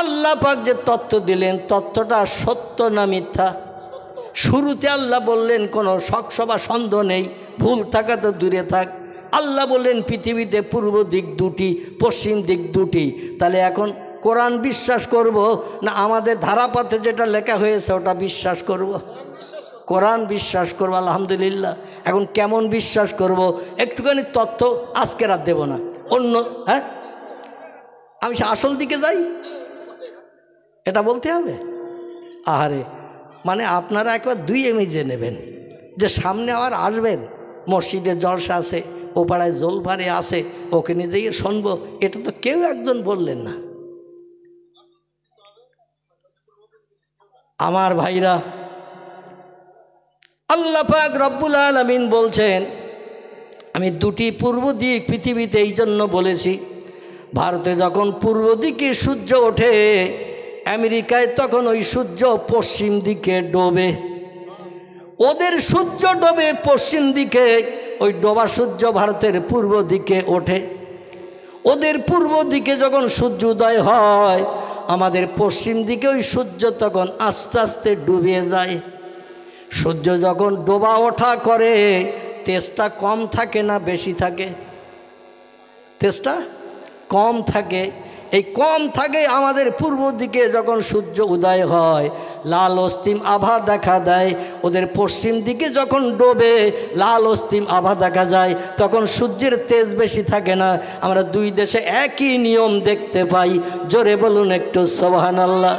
আল্লাহ পাক যে তত্ত্ব দিলেন তত্ত্বটা সত্য না মিথ্যা? শুরুতে আল্লাহ বললেন কোনো শক বা সন্দেহ নেই, ভুল থাকা তো দূরে থাক। আল্লাহ বললেন পৃথিবীতে পূর্ব দিক দুটি, পশ্চিম দিক দুটি। তাহলে এখন কোরআন বিশ্বাস করব না আমাদের ধারাপাতে যেটা লেখা হয়েছে ওটা বিশ্বাস করব? কোরআন বিশ্বাস করব। আলহামদুলিল্লাহ। এখন কেমন বিশ্বাস করব? একটুখানি তথ্য আজকে রাত দেব না, অন্য হ্যাঁ আমি আসল দিকে যাই, এটা বলতে হবে। আহারে, মানে আপনারা একবার দুই এমিজে নেবেন যে সামনে আবার আসবেন, মসজিদের জলসা আছে, ও পাড়ায় জলপারে আছে, ওকে নিয়ে যেয়ে শুনবো, এটা তো কেউ একজন বললেন না। আমার ভাইরা, আল্লাহ পাক রব্বুল আলামিন বলছেন আমি দুটি পূর্ব দিক পৃথিবীতে এই জন্য বলেছি, ভারতে যখন পূর্ব দিকে সূর্য ওঠে, আমেরিকায় তখন ওই সূর্য পশ্চিম দিকে ডোবে। ওদের সূর্য ডোবে পশ্চিম দিকে, ওই ডোবা সূর্য ভারতের পূর্ব দিকে ওঠে। ওদের পূর্ব দিকে যখন সূর্য উদয় হয়, আমাদের পশ্চিম দিকে ওই সূর্য তখন আস্তে আস্তে ডুবে যায়। সূর্য যখন ডোবা ওঠা করে, তেজটা কম থাকে না বেশি থাকে? তেজটা কম থাকে। এই কম থাকে আমাদের পূর্ব দিকে যখন সূর্য উদয় হয়, লাল অস্তিম আভা দেখা দেয়। ওদের পশ্চিম দিকে যখন ডোবে, লাল অস্তিম আভা দেখা যায়, তখন সূর্যের তেজ বেশি থাকে না। আমরা দুই দেশে একই নিয়ম দেখতে পাই। জোরে বলুন একটু সুবহানাল্লাহ।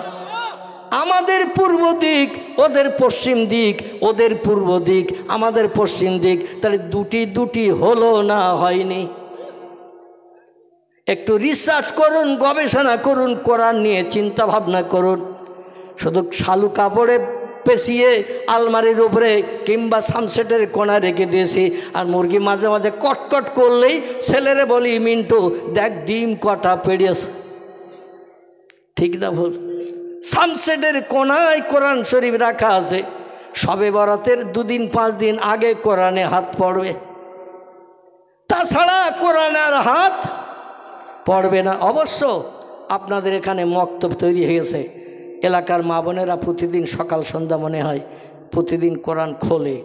আমাদের পূর্ব দিক, ওদের পশ্চিম দিক, ওদের পূর্ব দিক, আমাদের পশ্চিম দিক। তাহলে দুটি দুটি হলো না হয়নি? একটু রিসার্চ করুন, গবেষণা করুন, কোরআন নিয়ে চিন্তা ভাবনা করুন। শুধু শালু কাপড়ে পেঁচিয়ে আলমারির উপরে কিংবা সানসেটের কোণা রেখে দিয়েছি, আর মুরগি মাঝে মাঝে কটকট করলেই ছেলেরে বলি মিন্টু দেখ ডিম কটা পেড়িয়েছে। ঠিক না ভুল? সানসেটের কোণায় কোরআন শরীফ রাখা আছে। শবে বরাতের 2 দিন 5 দিন আগে কোরআনে হাত পড়বে, তাছাড়া কোরআনে আর হাত পড়বে না। অবশ্য আপনাদের এখানে মক্তব তৈরি হয়েছে, এলাকার মা বোনেরা প্রতিদিন সকাল সন্ধ্যা মনে হয় প্রতিদিন কোরআন খোলে,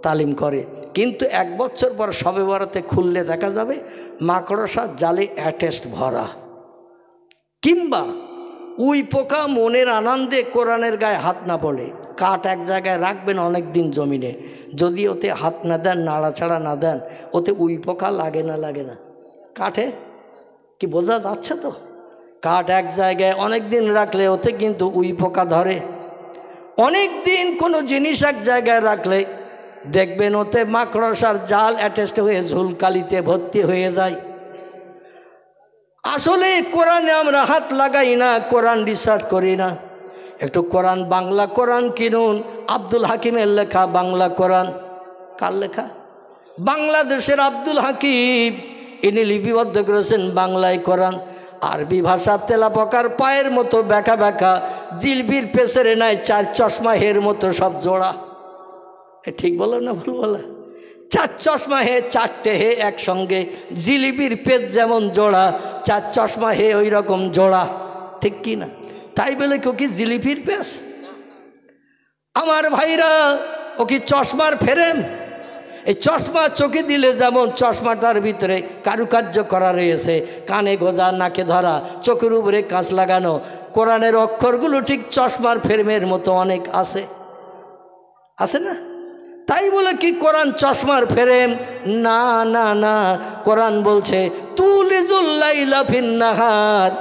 তালিম করে। কিন্তু 1 বছর পর শবে বরাতে খুললে দেখা যাবে মাকড়সার জালে অ্যাটেস্ট ভরা, কিংবা উই পোকা মনের আনন্দে কোরআনের গায়ে হাত না পড়ে। কাঠ এক জায়গায় রাখবেন অনেক দিন জমিনে, যদি ওতে হাত না দেন, নাড়াচাড়া না দেন, ওতে উই পোকা লাগে না? লাগে না? কাঠে কি বোঝা যাচ্ছে তো? কাঠ এক জায়গায় অনেক দিন রাখলে ওতে কিন্তু উই পোকা ধরে। অনেক দিন কোনো জিনিস এক জায়গায় রাখলে দেখবেন ওতে মাকড়সার জাল অ্যাটেস্ট হয়ে ঝুলকালিতে ভর্তি হয়ে যায়। আসলে কোরআনে আমরা হাত লাগাই না, কোরআন রিসার্চ করি না। একটু কোরআন, বাংলা কোরআন কিনুন, আব্দুল হাকিমের লেখা বাংলা কোরআন। কার লেখা? বাংলাদেশের আব্দুল হাকিম, ইনি লিপিবদ্ধ করেছেন বাংলায় কোরআন। আরবি ভাষা তেলাপকার পায়ের মতো ব্যাকা ব্যাকা, জিলবির পেছনে নাই 4 চশমা হের মতো সব জোড়া। ঠিক বলো না ভুল বলে? 4 চশমা হে, 4টে হে একসঙ্গে, জিলিপির পেজ যেমন জোড়া, 4 চশমা হে ওই রকম জোড়া। ঠিক কি না? তাই বলে কেউ কি জিলিপির পেজ? আমার ভাইরা, ও কি চশমার ফ্রেম? এই চশমা চোখে দিলে যেমন চশমাটার ভিতরে কারুকার্য করা রয়েছে, কানে গোজা, নাকে ধরা, চোখের উপরে কাঁচ লাগানো, কোরআনের অক্ষরগুলো ঠিক চশমার ফ্রেমের মতো অনেক আছে, আছে না? তাই বলে কি কোরআন চশমার ফ্রেম? না না না, কোরআন বলছে তুলিজুল লাইলা ফিন নাহার,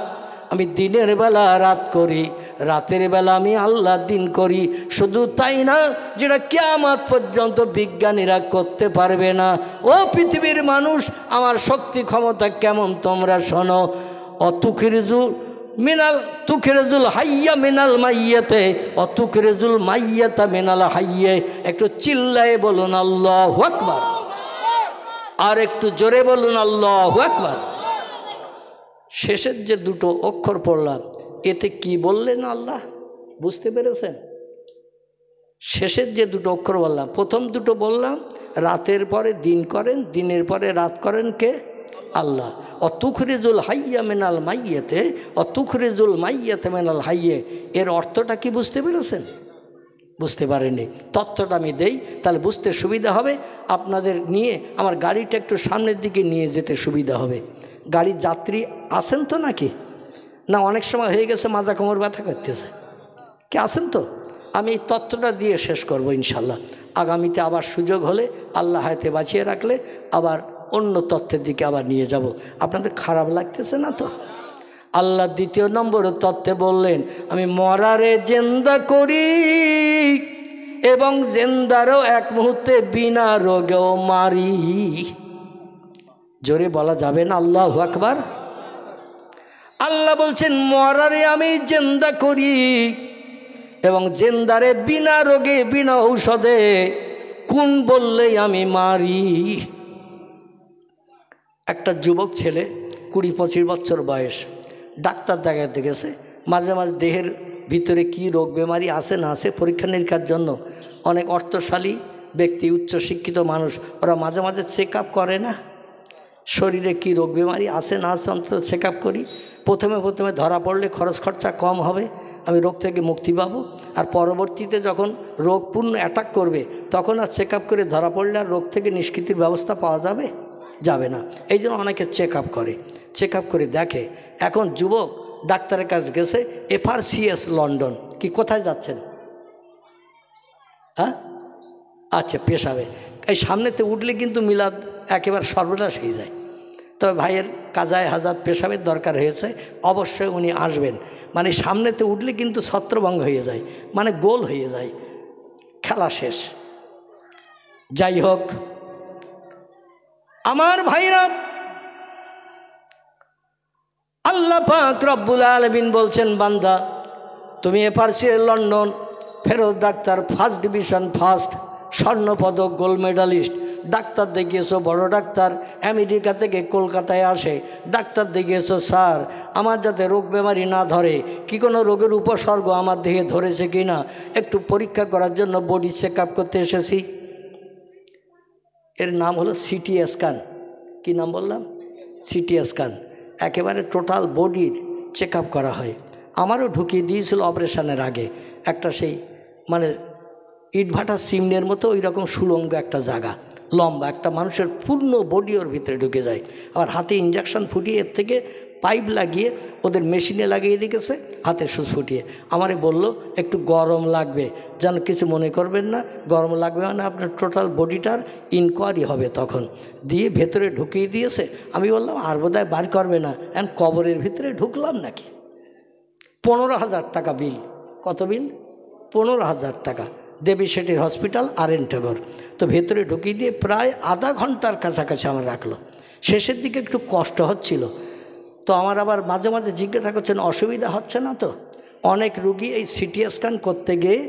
আমি দিনের বেলা রাত করি, রাতের বেলা আমি আল্লাহ দিন করি। শুধু তাই না, যেটা কিয়ামত পর্যন্ত বিজ্ঞানীরা করতে পারবে না। ও পৃথিবীর মানুষ, আমার শক্তি ক্ষমতা কেমন তোমরা শোনো। অতুখিরজু মিনাল তুখিরজুল হাইয়া মিনাল মাইয়াতে, অতুখিরজুল মাইয়াতা মিনাল হাইয়ে। একটু চিল্লায়ে বলুন আল্লাহু আকবার, আর একটু জোরে বলুন আল্লাহু আকবার। শেষের যে 2টো অক্ষর পড়লাম, এতে কি বললেন আল্লাহ? বুঝতে পেরেছেন? শেষের যে 2টো অক্ষর বললাম, প্রথম 2টো বললাম রাতের পরে দিন করেন, দিনের পরে রাত করেন কে? আল্লাহ। অতুখরিজুল হাইয়া মিনাল মাইয়াতে অতুখরিজুল মাইয়াতে মিনাল হাইয়ে, এর অর্থটা কি বুঝতে পেরেছেন? বুঝতে পারেনি। তথ্যটা আমি দেই, তাহলে বুঝতে সুবিধা হবে। আপনাদের নিয়ে আমার গাড়িটা একটু সামনের দিকে নিয়ে যেতে সুবিধা হবে। গাড়ির যাত্রী আসেন তো নাকি? না অনেক সময় হয়ে গেছে মাজা কোমর ব্যথা করতেছে, কি আসেন তো? আমি এই তথ্যটা দিয়ে শেষ করব ইনশাল্লাহ। আগামীতে আবার সুযোগ হলে আল্লাহ হায়াতে বাঁচিয়ে রাখলে আবার অন্য তথ্যের দিকে আবার নিয়ে যাব। আপনাদের খারাপ লাগতেছে না তো? আল্লাহ দ্বিতীয় নম্বর তথ্যে বললেন, আমি মরারে জেন্দা করি এবং জেন্দারও এক মুহূর্তে বিনা রোগেও মারি। জোরে বলা যাবে না আল্লাহু আকবার? আল্লাহ বলছেন মরারে আমি জেন্দা করি এবং জেন্দারে বিনা রোগে বিনা ঔষধে কোন বললেই আমি মারি। একটা যুবক ছেলে 20-25 বছর বয়স, ডাক্তার দেখাতে গেছে। মাঝে মাঝে দেহের ভিতরে কি রোগ বেমারি আছে না আছে পরীক্ষা নিরীক্ষার জন্য অনেক অর্থশালী ব্যক্তি, উচ্চশিক্ষিত মানুষ, ওরা মাঝে মাঝে চেক আপ করে না, শরীরে কি রোগ বেমারি আছে না আছে অন্তত চেক আপ করি। প্রথমে ধরা পড়লে খরচ খরচা কম হবে, আমি রোগ থেকে মুক্তি পাবো। আর পরবর্তীতে যখন রোগ পূর্ণ অ্যাটাক করবে তখন আর চেক আপ করে ধরা পড়লে আর রোগ থেকে নিষ্কৃতির ব্যবস্থা পাওয়া যাবে না। এই জন্য অনেকে চেক আপ করে, চেক আপ করে দেখে। এখন যুবক ডাক্তারের কাছে গেছে, FRCS লন্ডন। কি কোথায় যাচ্ছেন? হ্যাঁ আচ্ছা, পেশাবে। এই সামনেতে উঠলে কিন্তু মিলাদ একেবারে সর্বনাশ হয়ে যায়। তবে ভাইয়ের কাজায় হাজাত পেশাবের দরকার হয়েছে, অবশ্যই উনি আসবেন। মানে সামনেতে উঠলে কিন্তু ছত্রভঙ্গ হয়ে যায়, মানে গোল হয়ে যায়, খেলা শেষ। যাই হোক আমার ভাইরা, আল্লাহ পাক রব্বুল আলামিন বলছেন, বান্দা তুমি FRCS লন্ডন ফেরত ডাক্তার, ফার্স্ট ডিভিশন ফার্স্ট, স্বর্ণপদক, গোল্ড মেডালিস্ট ডাক্তার দেখিয়েছো, বড় ডাক্তার আমেরিকা থেকে কলকাতায় আসে, ডাক্তার দেখিয়েছো, স্যার আমার যাতে রোগ বেমারি না ধরে, কি কোনো রোগের উপসর্গ আমার দেহে ধরেছে কি না একটু পরীক্ষা করার জন্য বডি চেক আপ করতে এসেছি। এর নাম হলো সিটি স্ক্যান। কি নাম বললাম? CT scan. একেবারে টোটাল বডির চেক আপ করা হয়। আমারও ঢুকিয়ে দিয়েছিল অপারেশনের আগে একটা সেই মানে ইটভাটা সিমনের মতো ওই রকম সুড়ঙ্গ একটা জায়গা, লম্বা একটা মানুষের পূর্ণ বডি ওর ভিতরে ঢুকে যায়। আবার হাতে ইঞ্জেকশন ফুটিয়ে এর থেকে পাইপ লাগিয়ে ওদের মেশিনে লাগিয়ে রেখেছে, হাতে সুচ ফুটিয়ে। আমারে বলল একটু গরম লাগবে, যেন কিছু মনে করবেন না, গরম লাগবে মানে আপনার টোটাল বডিটার ইনকোয়ারি হবে। তখন দিয়ে ভেতরে ঢুকিয়ে দিয়েছে। আমি বললাম আর বোধহয় বার করবে না, এখন কবরের ভিতরে ঢুকলাম নাকি। 15,000 টাকা বিল। কত বিল? 15,000 টাকা। দেবী শেঠির হসপিটাল, RN নগর। তো ভেতরে ঢুকিয়ে দিয়ে প্রায় আধা ঘন্টার কাছাকাছি আমার রাখলো। শেষের দিকে একটু কষ্ট হচ্ছিল, তো আমার আবার মাঝে মাঝে জিজ্ঞাসা করছেন অসুবিধা হচ্ছে না তো? অনেক রুগী এই সিটি স্ক্যান করতে গিয়ে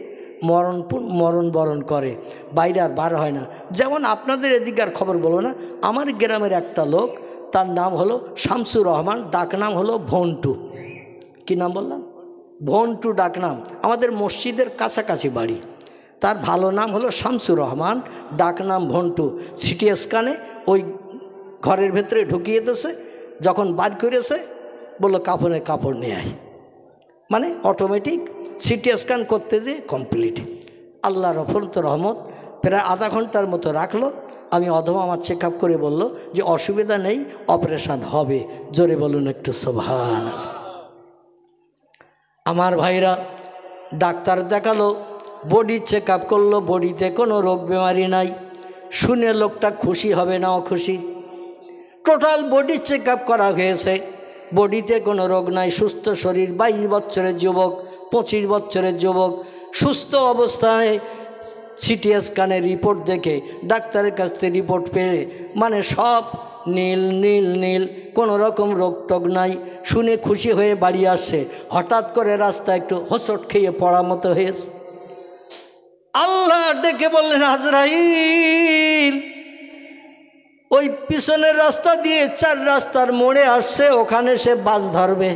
মরণবরণ করে, বাইরে আর বার হয় না। যেমন আপনাদের এদিকার খবর বলো না, আমার গ্রামের একটা লোক, তার নাম হলো শামসুর রহমান, ডাকনাম হলো ভন্টু। কি নাম বললাম? ভন্টু ডাকনাম। আমাদের মসজিদের কাছাকাছি বাড়ি। তার ভালো নাম হলো শামসুর রহমান, ডাকনাম ভন্টু। সিটি স্ক্যানে ওই ঘরের ভেতরে ঢুকিয়ে দিয়েছে, যখন বার করেছে বললো কাপড়ের কাপড় নিয়ে আয়, মানে অটোমেটিক সিটি স্ক্যান করতে যেয়ে কমপ্লিট। আল্লাহর অফরন্ত রহমত, প্রায় আধা ঘন্টার মতো রাখলো। আমি অধম আমার চেক আপ করে বলল যে অসুবিধা নেই, অপারেশান হবে। জোরে বলুন একটু সুবহান। আমার ভাইরা, ডাক্তার দেখালো, বডি চেক আপ করলো, বডিতে কোনো রোগ বেমারি নাই। শুনে লোকটা খুশি হবে না অখুশি? টোটাল বডি চেক আপ করা হয়েছে, বডিতে কোনো রোগ নাই, সুস্থ শরীর। 22 বছরের যুবক, 25 বছরের যুবক, সুস্থ অবস্থায় সিটি স্ক্যানের রিপোর্ট দেখে ডাক্তারের কাছ থেকে রিপোর্ট পেয়ে মানে সব নীল নীল নীল, কোনো রকম রোগ টোগ নাই। শুনে খুশি হয়ে বাড়ি আসছে। হঠাৎ করে রাস্তা একটু হোঁচট খেয়ে পড়ার মতো হয়েছে। আল্লাহ ডেকে বললেন, আজরাইল ওই পিছনের রাস্তা দিয়ে 4 রাস্তার মোড়ে আসছে, ওখানে সে বাস ধরবে।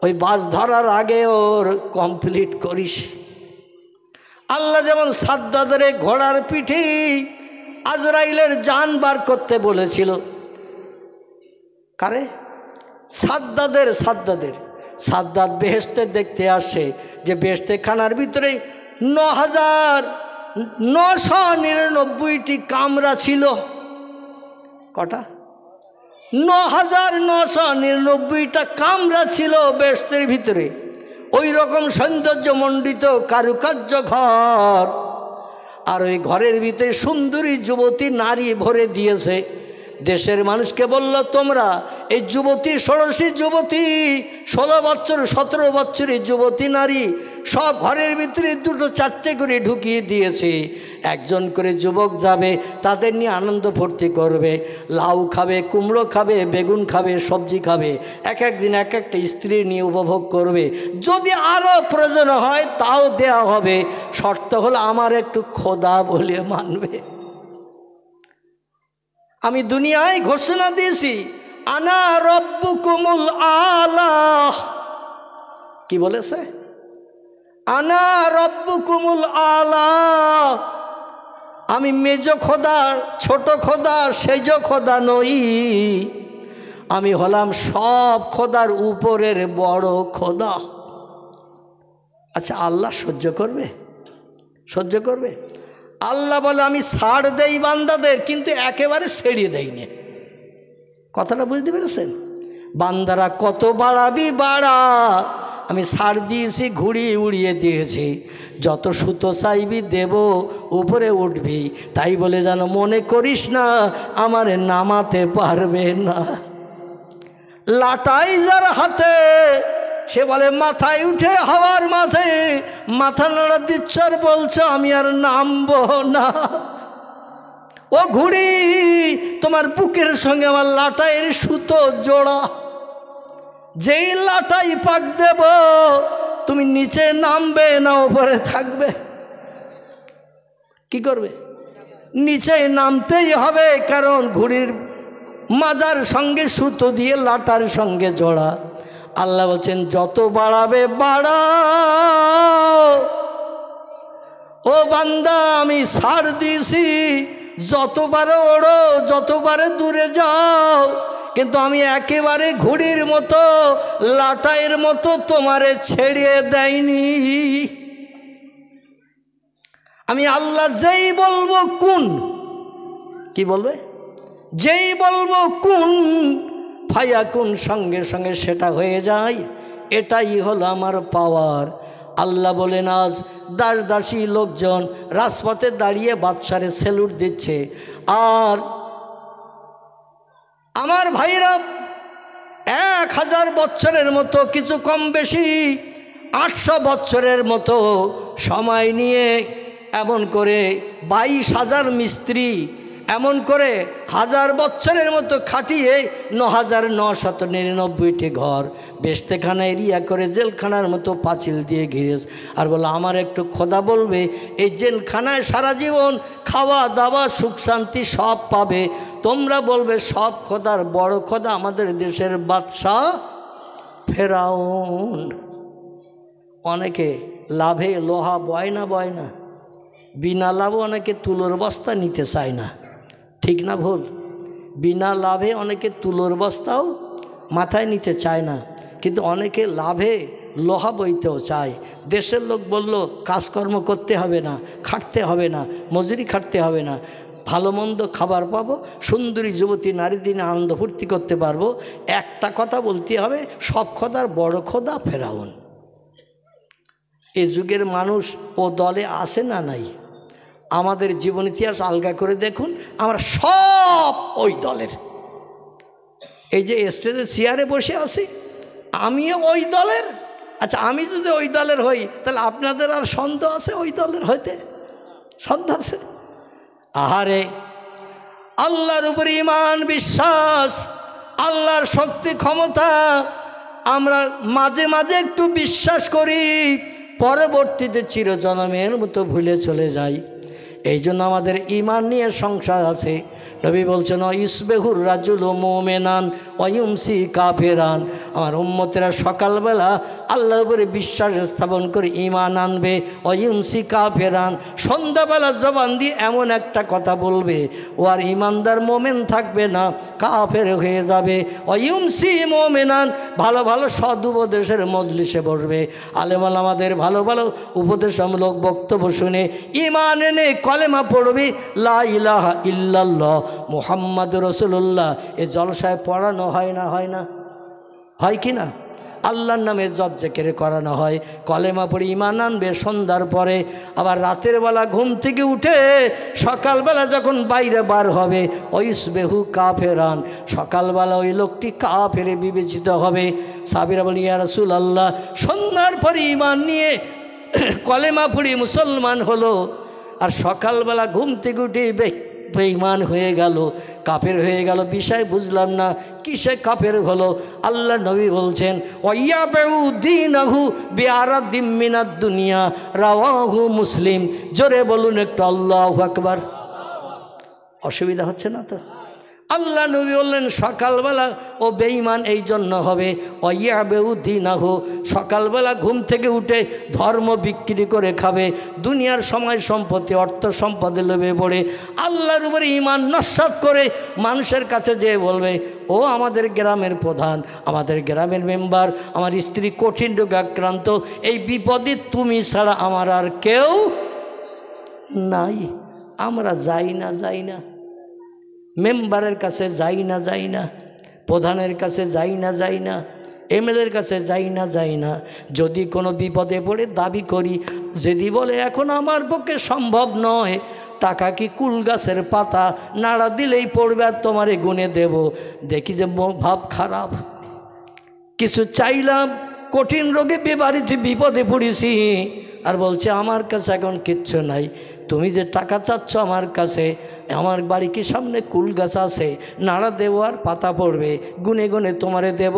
ওই বাস ধরার আগে ওর কমপ্লিট করিস। আল্লাহ যেমন সাদ্দাদের ঘোড়ার পিঠে আজরাইলের জান বার করতে বলেছিল, কারে? সাদ্দাদের। সাদ্দাদ বেহেশতে দেখতে আসে যে বেহেশতে খানার ভিতরে 9,999টি কামরা ছিল। কটা? 9,999টা কামরা ছিল বেহেশতের ভিতরে। ওই রকম সৌন্দর্যমণ্ডিত কারুকার্য ঘর, আর ওই ঘরের ভিতরে সুন্দরী যুবতী নারী ভরে দিয়েছে। দেশের মানুষকে বলল, তোমরা এই যুবতী, ষোড়শী যুবতী, 16 বছর 17 বছরের যুবতী নারী সব ঘরের ভিতরে 2-4টে করে ঢুকিয়ে দিয়েছে। একজন করে যুবক যাবে, তাদের নিয়ে আনন্দ ফুর্তি করবে, লাউ খাবে, কুমড়ো খাবে, বেগুন খাবে, সবজি খাবে, এক একদিন এক একটা স্ত্রী নিয়ে উপভোগ করবে। যদি আরও প্রয়োজন হয় তাও দেয়া হবে, শর্ত হলো আমার একটু খোদা বলে মানবে। আমি দুনিয়ায় ঘোষণা দিয়েছি, আনা রব্বুকুমুল আলা। কি বলেছে? আনা রব্বুকুমুল আলা। আমি মেজ খোদা, ছোট খোদা, সেজ খোদা নই। আমি হলাম সব খোদার উপরের বড় খোদা। আচ্ছা, আল্লাহ সহ্য করবে? সহ্য করবে? আল্লাহ বলে, আমি ছাড় দেই বান্দাদের, কিন্তু একেবারে ছেড়িয়ে দেয়নি। কথাটা বুঝতে পেরেছেন? বান্দারা কত বাড়াবি বাড়া, আমি ছাড় দিয়েছি, ঘুরিয়ে উড়িয়ে দিয়েছি। যত সুতো চাইবি দেব, উপরে উঠবি। তাই বলে যেন মনে করিস না আমার নামাতে পারবে না। লাটাই যার হাতে, সে বলে মাথায় উঠে হাওয়ার মাঝে মাথা নাড়া দিচ্ছ আর বলছো আমি আর নামবো না। ও ঘুড়ি, তোমার বুকের সঙ্গে আমার লাটাইয়ের সুতো জোড়া। যেই লাটাই পাক দেব, তুমি নিচে নামবে না উপরে থাকবে? কি করবে? নিচে নামতেই হবে, কারণ ঘুড়ির মাজার সঙ্গে সুতো দিয়ে লাটার সঙ্গে জোড়া। আল্লাহ বলছেন, যত বাড়াবে বাড়াও। ও বান্দা, আমি ছাড় দিয়েছি, যতবারে ওড়ো, যতবারে দূরে যাও, কিন্তু আমি একেবারে ঘুড়ির মতো, লাটাইয়ের মতো তোমারে ছেড়ে দেয়নি। আমি আল্লাহ যেই বলবো কুন, কি বলবে? যেই বলবো কুন ফায়াকুন, সঙ্গে সঙ্গে সেটা হয়ে যায়। এটাই হলো আমার পাওয়ার। আল্লাহ বলেন, আজ দাস দাসী লোকজন রাজপথে দাঁড়িয়ে বাদশারে স্যালুট দিচ্ছে। আর আমার ভাইরা 1000 বছরের মতো, কিছু কম বেশি 800 বছরের মতো সময় নিয়ে এমন করে 22,000 মিস্ত্রি এমন করে 1000 বছরের মতো খাটিয়ে 9,999টি ঘর বেশতেখানা এরিয়া করে জেলখানার মতো পাঁচিল দিয়ে ঘিরেছে। আর বলে, আমার একটু খোদা বলবে, এই জেলখানায় সারা জীবন খাওয়া দাওয়া সুখ শান্তি সব পাবে। তোমরা বলবে সব খোদার বড় খোদা আমাদের দেশের বাদশাহ ফেরাউন। অনেকে লাভে লোহা বয় না, বিনা লাভে অনেকে তুলোর বস্তা নিতে চায় না। ঠিক না ভুল? বিনা লাভে অনেকে তুলোর বস্তাও মাথায় নিতে চায় না, কিন্তু অনেকে লাভে লোহা বইতেও চায়। দেশের লোক বলল কাজকর্ম করতে হবে না, খাটতে হবে না, মজুরি খাটতে হবে না, ভালো মন্দ খাবার পাবো, সুন্দরী যুবতী নারী দিনে আনন্দ ফুর্তি করতে পারবো। একটা কথা বলতে হবে, সব খোদার বড় খোদা ফেরাউন। এ যুগের মানুষ ও দলে আছে না নাই? আমাদের জীবন ইতিহাস আলগা করে দেখুন, আমরা সব ওই দলের। এই যে স্টেজে চেয়ারে বসে আছি, আমিও ওই দলের। আচ্ছা, আমি যদি ওই দলের হই, তাহলে আপনাদের আর সন্দেহ আছে ওই দলের হইতে? সন্দেহ আছে? আহারে, আল্লাহর উপর ঈমান বিশ্বাস, আল্লাহর শক্তি ক্ষমতা আমরা মাঝে মাঝে একটু বিশ্বাস করি, পরবর্তীতে চিরজনমের মতো ভুলে চলে যাই। এই জন্য আমাদের ঈমান নিয়ে সংসার আছে। নবী বলছেন, ইসবেহুর রাজুল মুমিনান ওয়ায়ুমসি কাফিরান। আমার উম্মতেরা সকালবেলা আল্লাহর উপরে বিশ্বাস স্থাপন করে ঈমান আনবে। অয়ুমসি কাফেরান, সন্ধ্যাবেলা জবান দিয়ে এমন একটা কথা বলবে ও আর ঈমানদার মোমেন থাকবে না, কাফের হয়ে যাবে। অয়ুমসি মোমেনান, ভালো ভালো সদ উপদেশের মজলিসে বসবে, আলেম ওলামাদের ভালো ভালো উপদেশমূলক বক্তব্য শুনে ঈমান এনে কলেমা পড়বে, লা ইলাহা ইল্লাল্লাহ মুহাম্মাদুর রাসূলুল্লাহ। এ জলসায় পড়ানো হয় না, হয় না, হয় কি না? আল্লাহর নামে জপ জিকির করানো হয়, কলেমা পড়ে ঈমান আনবে সন্ধ্যার পরে। আবার রাতের বেলা ঘুম থেকে উঠে সকালবেলা যখন বাইরে বার হবে, ওইসবেহু কাফেরান, সকালবেলা ওই লোকটি কাফেরে বিবেচিত হবে। সাহাবীরা বলেন, ইয়া রাসূলুল্লাহ, সন্ধ্যার পরে ঈমান নিয়ে কলেমা পড়ে মুসলমান হলো, আর সকালবেলা ঘুম থেকে উঠে বেঈমান হয়ে গেল, কাফের হয়ে গেল, বিষয় বুঝলাম না, কিসে কাফের হলো? আল্লাহ নবী বলছেন, ওয়ায়াবু দীনাহু বিআরাদিম মিনাদ দুনিয়া, রাওয়াহু মুসলিম। জোরে বলুন একটু আল্লাহু আকবার। অসুবিধা হচ্ছে না তো? আল্লাহ নবী বললেন সকালবেলা ও বেঈমান এই জন্য হবে, ওয়ায়াবু দীনাহু, সকালবেলা ঘুম থেকে উঠে ধর্ম বিক্রি করে খাবে, দুনিয়ার সময় সম্পত্তি অর্থ সম্পদে লোভে পড়ে আল্লাহর উপরে ঈমান নস্যাৎ করে মানুষের কাছে যেয়ে বলবে, ও আমাদের গ্রামের প্রধান, আমাদের গ্রামের মেম্বার, আমার স্ত্রী কঠিন রোগে আক্রান্ত, এই বিপদে তুমি ছাড়া আমার আর কেউ নাই। আমরা যাই না, মেম্বারের কাছে যাই না, প্রধানের কাছে যাই না, এমএলএর কাছে যাই না। যদি কোনো বিপদে পড়ে দাবি করি, যদি বলে এখন আমার পক্ষে সম্ভব নয়, টাকা কি কুল গাছের পাতা, নাড়া দিলেই পড়বে আর তোমারে গুনে দেব। দেখি যে ভাব খারাপ, কিছু চাইলাম, কঠিন রোগে বিবাড়িতে বিপদে পড়েছি, আর বলছে আমার কাছে এখন কিচ্ছু নাই। তুমি যে টাকা চাচ্ছ আমার কাছে, আমার বাড়ি কি সামনে কুল গাছ আছে, নাড়া দেবো আর পাতা পড়বে, গুনে গুনে তোমারে দেব।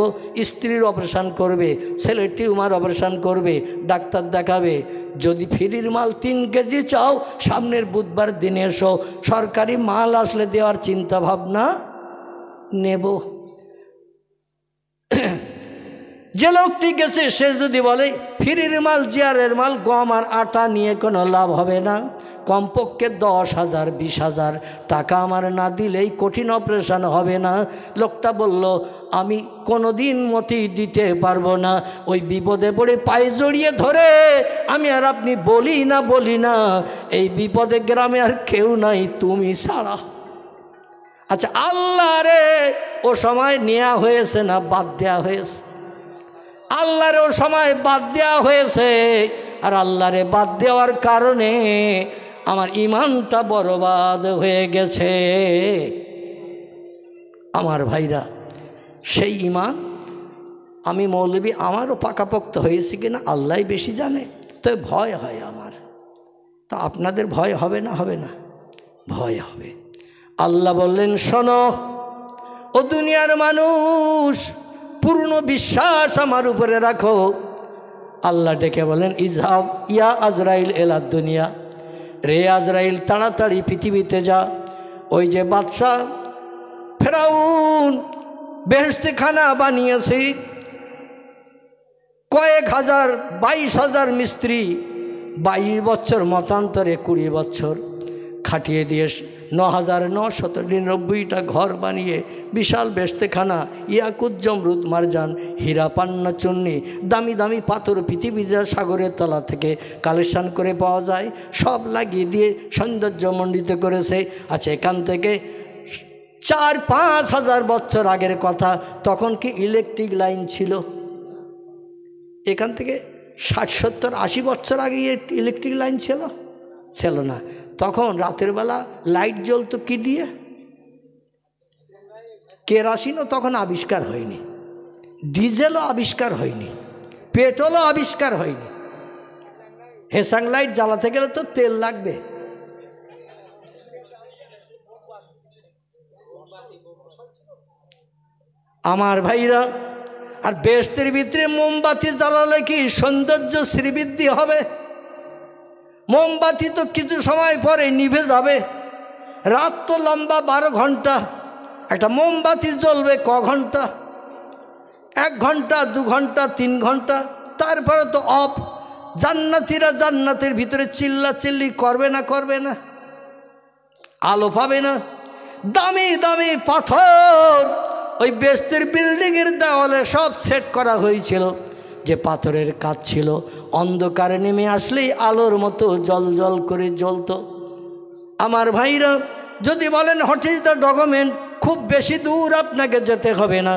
স্ত্রীর অপারেশান করবে, ছেলের টিউমার অপারেশান করবে, ডাক্তার দেখাবে। যদি ফ্রির মাল 3 কেজি চাও, সামনের বুধবার দিনে এসো, সরকারি মাল আসলে দেওয়ার চিন্তা ভাবনা নেব। যে লোকটি গেছে সে যদি বলে ফ্রির মাল, জিয়ারের মাল, গম আর আটা নিয়ে কোনো লাভ হবে না, কমপক্ষে 10,000 20,000 টাকা আমার না দিলেই কঠিন অপারেশন হবে না। লোকটা বলল, আমি কোনো দিন মতি দিতে পারবো না। ওই বিপদে পড়ে পায়ে জড়িয়ে ধরে আমি আর আপনি বলি না, এই বিপদে গ্রামে আর কেউ নাই তুমি ছাড়া। আচ্ছা, আল্লাহ রে ও সময় নেওয়া হয়েছে না বাদ দেওয়া হয়েছে? আল্লাহরে ও সময় বাদ দেওয়া হয়েছে, আর আল্লাহরে বাদ দেওয়ার কারণে আমার ঈমানটা বরবাদ হয়ে গেছে। আমার ভাইরা, সেই ঈমান আমি মৌলবী আমারও পাকাপোক্ত হয়েছে কিনা আল্লাহই বেশি জানে। তো ভয় হয় আমার, তা আপনাদের ভয় হবে না? হবে না, ভয় হবে। আল্লাহ বললেন, শোনো ও দুনিয়ার মানুষ, পূর্ণ বিশ্বাস আমার উপরে রাখো। আল্লাহ ডেকে বলেন, ইজহাব ইয়া আজরাইল এলা দুনিয়া, রে আজরাইল তাড়াতাড়ি পৃথিবীতে যা। ওই যে বাদশাহ ফেরাউন বেহেশতে খানা বানিয়েছে, কয়েক হাজার 22,000 মিস্ত্রি 22 বছর মতান্তরে 20 বছর খাটিয়ে দিয়ে 9,999টা ঘর বানিয়ে বিশাল বেহেশতেখানা, ইয়াকুত জমরুদ মারজান হীরা পান্না চুন্নি দামি দামি পাথর পৃথিবীর সাগরের তলা থেকে কালেকশন করে পাওয়া যায়, সব লাগিয়ে দিয়ে সৌন্দর্যমণ্ডিত করেছে। আচ্ছা, এখান থেকে 4-5 হাজার বছর আগের কথা, তখন কি ইলেকট্রিক লাইন ছিল? এখান থেকে 60-70-80 বছর আগে ইলেকট্রিক লাইন ছিল না। তখন রাতের বেলা লাইট জ্বলতো কি দিয়ে? কেরাসিনও তখন আবিষ্কার হয়নি, ডিজেলও আবিষ্কার হয়নি, পেট্রোলও আবিষ্কার হয়নি। হেসাং লাইট জ্বালাতে গেলে তো তেল লাগবে। আমার ভাইরা, আর বেহেশতের ভিতরে মোমবাতি জ্বালালে কি সৌন্দর্য শ্রীবৃদ্ধি হবে? মোমবাতি তো কিছু সময় পরে নিভে যাবে। রাত তো লম্বা 12 ঘন্টা, একটা মোমবাতি জ্বলবে ক ঘন্টা? 1 ঘন্টা 2 ঘন্টা 3 ঘন্টা, তারপরে তো অফ। জান্নাতীরা জান্নাতের ভিতরে চিল্লাচিল্লি করবে না? করবে না? আলো পাবে না? দামি দামি পাথর ওই বেহেশতের বিল্ডিংয়ের দেওয়ালে সব সেট করা হয়েছিল, যে পাথরের কাজ ছিল অন্ধকারে নেমে আসলেই আলোর মতো জল জল করে জ্বলতো। আমার ভাইরা, যদি বলেন হোয়াট ইজ দ্য ডকুমেন্ট, খুব বেশি দূর আপনাকে যেতে হবে না।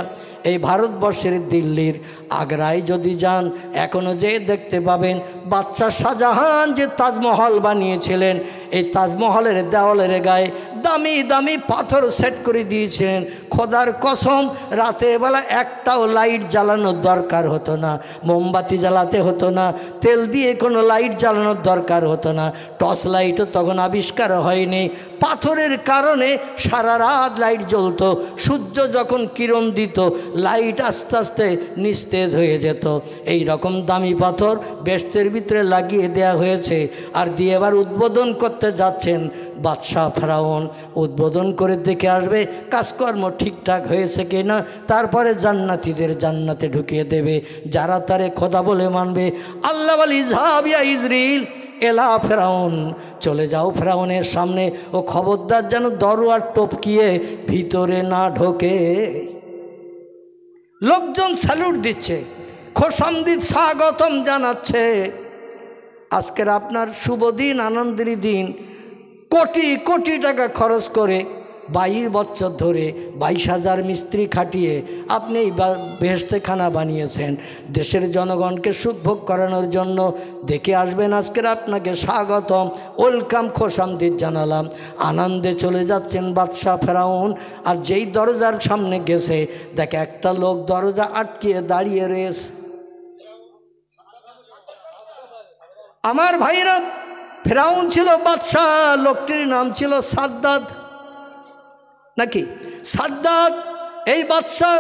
এই ভারতবর্ষের দিল্লির আগ্রায় যদি যান, এখনও যে দেখতে পাবেন বাদশাহ শাহজাহান যে তাজমহল বানিয়েছিলেন, এই তাজমহলের দেওয়ালের গায়ে দামি দামি পাথর সেট করে দিয়েছিলেন। খোদার কসম, রাতের বেলা একটাও লাইট জ্বালানোর দরকার হতো না, মোমবাতি জ্বালাতে হতো না, তেল দিয়ে কোনো লাইট জ্বালানোর দরকার হতো না, টর্চ লাইটও তখন আবিষ্কার হয়নি। পাথরের কারণে সারা রাত লাইট জ্বলতো। সূর্য যখন কিরণ দিত, লাইট আস্তে আস্তে নিস্তেজ হয়ে যেত। এই রকম দামি পাথর বেহেশতের ভিতরে লাগিয়ে দেয়া হয়েছে। আর দিয়ে এবার উদ্বোধন করতে যাচ্ছেন বাদশাহ ফেরাউন। উদ্বোধন করে দেখে আসবে কাজকর্ম ঠিকঠাক হয়েছে কি না, তারপরে জান্নাতীদের জান্নাতে ঢুকিয়ে দেবে, যারা তারে খোদা বলে মানবে। আল্লাহ বলে, ইযহাব ইয়া ইজরিল এলা ফেরাউন, চলে যাও ফেরাউনের সামনে, ও খবরদার যেন দরওয়ার টপকিয়ে ভিতরে না ঢোকে। লোকজন স্যালুট দিচ্ছে, খোশামদিদ স্বাগতম জানাচ্ছে। আজকের আপনার শুভ দিন, আনন্দের দিন। কোটি কোটি টাকা খরচ করে 22 বছর ধরে 22,000 মিস্ত্রি খাটিয়ে আপনি এই বেহেশতে খানা বানিয়েছেন দেশের জনগণকে সুখভোগ করানোর জন্য। দেখে আসবেন, আজকের আপনাকে স্বাগতম, ওয়েলকাম, খোশামদিদ জানালাম। আনন্দে চলে যাচ্ছেন বাদশাহ ফেরাউন। আর যেই দরজার সামনে গেছে, দেখে একটা লোক দরজা আটকিয়ে দাঁড়িয়ে রয়েছে। আমার ভাইরা, ফেরাউন ছিল বাদশাহ, লোকটির নাম ছিল সাদ্দাত, নাকি সাদ্দাত। এই বাদশাহ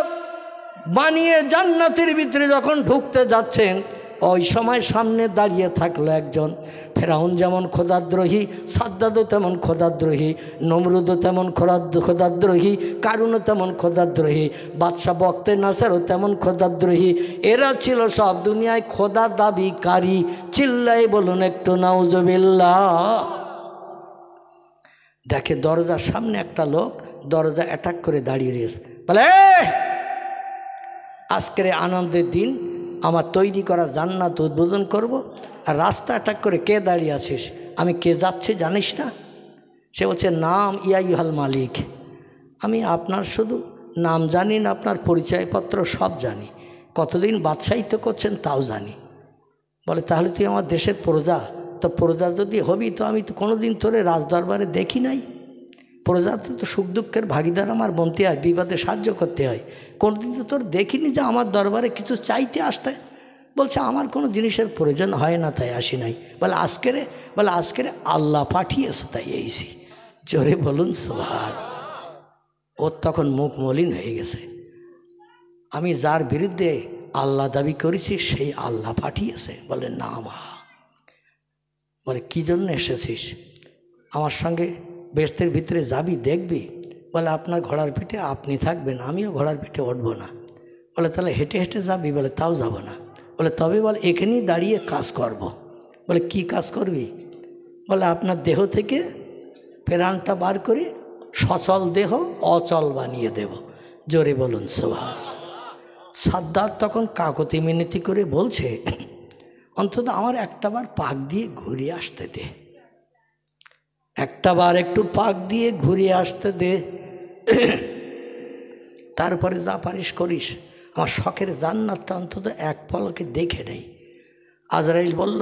বানিয়ে জান্নাতের ভিতরে যখন ঢুকতে যাচ্ছেন, ওই সময় সামনে দাঁড়িয়ে থাকলো একজন। ফেরাউন যেমন খোদাদ্রোহী, সাদ্দাতও তেমন খোদাদ্রোহী, নমরুদও তেমন খোদাদ্রোহী, কারুনও তেমন খোদাদ্রোহী, বাদশাহ বক্তে নাসারও তেমন খোদাদ্রোহী। এরা ছিল সব দুনিয়ায় খোদা দাবিকারী। চিল্লাই বলুন একটু নাউজুবিল্লাহ। দেখে দরজার সামনে একটা লোক দরজা অ্যাটাক করে দাঁড়িয়ে রয়েছে। বলে, আজকের আনন্দের দিন, আমার তৈরি করা জান্নাত উদ্বোধন করব, আর রাস্তা অ্যাটাক করে কে দাঁড়িয়ে আছিস? আমি কে যাচ্ছে জানিস না? সে বলছে, নাম ইয়াইহাল মালিক, আমি আপনার শুধু নাম জানি না, আপনার পরিচয়পত্র সব জানি, কতদিন বাদশাহিত্ব করছেন তাও জানি। বলে, তাহলে তুই আমার দেশের প্রজা? তো প্রজা যদি হবি, তো আমি তো কোনোদিন তোরে রাজদরবারে দেখি নাই। প্রজা তো সুখ দুঃখের ভাগিদার আমার বনতে হয়, বিবাদে সাহায্য করতে হয়। কোনোদিন তো তোর দেখিনি যে আমার দরবারে কিছু চাইতে আসতে। বলছে, আমার কোনো জিনিসের প্রয়োজন হয় না, তাই আসি নাই। বলে আজকের আল্লাহ পাঠিয়েছে তাই এইছি। জোরে বলুন সুবহান। ওর তখন মুখ মলিন হয়ে গেছে। আমি যার বিরুদ্ধে আল্লাহ দাবি করেছি সেই আল্লাহ পাঠিয়েছে। বলে, না মা। বলে, কী জন্য এসেছিস? আমার সঙ্গে বেহেশতের ভিতরে যাবি, দেখবি? বলে, আপনার ঘোড়ার পিঠে আপনি থাকবেন, আমিও ঘোড়ার পিঠে উঠবো না। বলে, তাহলে হেঁটে হেঁটে যাবি? বলে, তাও যাব না। বলে, তবে বল এখানেই দাঁড়িয়ে কাজ করব। বলে, কি কাজ করবি? বলে, আপনার দেহ থেকে প্রাণটা বার করে সচল দেহ অচল বানিয়ে দেব। জোরে বলুন সুবহান। সাদ্দাত তখন কাকতি মিনতি করে বলছে, অন্তত আমার একটাবার পাক দিয়ে ঘুরে আসতে দে, একটাবার একটু পাক দিয়ে ঘুরে আসতে দে, তারপরে যা পারিস করিস। আমার শখের জান্নাতটা অন্তত এক পলকে দেখে নেই। আজরাইল বলল,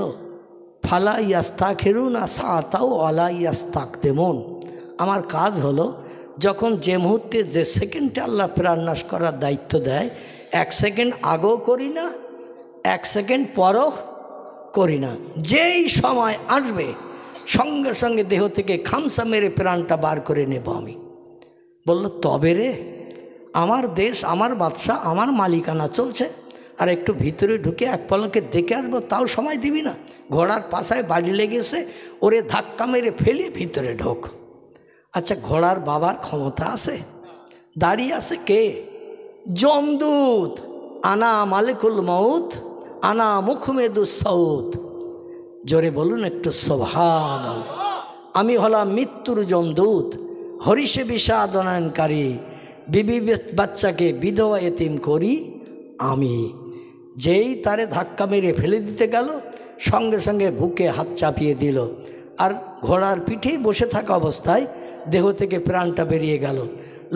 ফালা ইয়াস্তাখিরুনা সাআতাও ওয়ালা ইয়াস্তাকদিমুন। আমার কাজ হলো, যখন যে মুহূর্তে যে সেকেন্ডে আল্লাহ প্রাণ নাশ করার দায়িত্ব দেয়, 1 সেকেন্ড আগেও করি না, 1 সেকেন্ড পরও করি না। যেই সময় আসবে সঙ্গে সঙ্গে দেহ থেকে খামসা মেরে প্রাণটা বার করে নেব আমি। বলল, তবে রে, আমার দেশ, আমার বাদশা, আমার মালিকানা চলছে, আর একটু ভিতরে ঢুকে এক পলকে দেখে আসবো, তাও সময় দিবি না? ঘোড়ার পাশায় বাড়ি লেগেছে, ওরে ধাক্কা মেরে ফেলে ভিতরে ঢোক। আচ্ছা, ঘোড়ার বাবার ক্ষমতা আছে? দাঁড়িয়ে আছে কে? যমদূত। আনা মালিকুল মউত আনা মুখমেদুস সৌত। জোরে বলুন একটু সুবহানাল্লাহ। আমি হলাম মৃত্যুর যমদূত, হরিষে বিষাদনয়নকারী, বিবি বাচ্চাকে বিধবা এতিম করি আমি। যেই তারে ধাক্কা মেরে ফেলে দিতে গেল, সঙ্গে সঙ্গে বুকে হাত চাপিয়ে দিল, আর ঘোড়ার পিঠেই বসে থাকা অবস্থায় দেহ থেকে প্রাণটা বেরিয়ে গেল।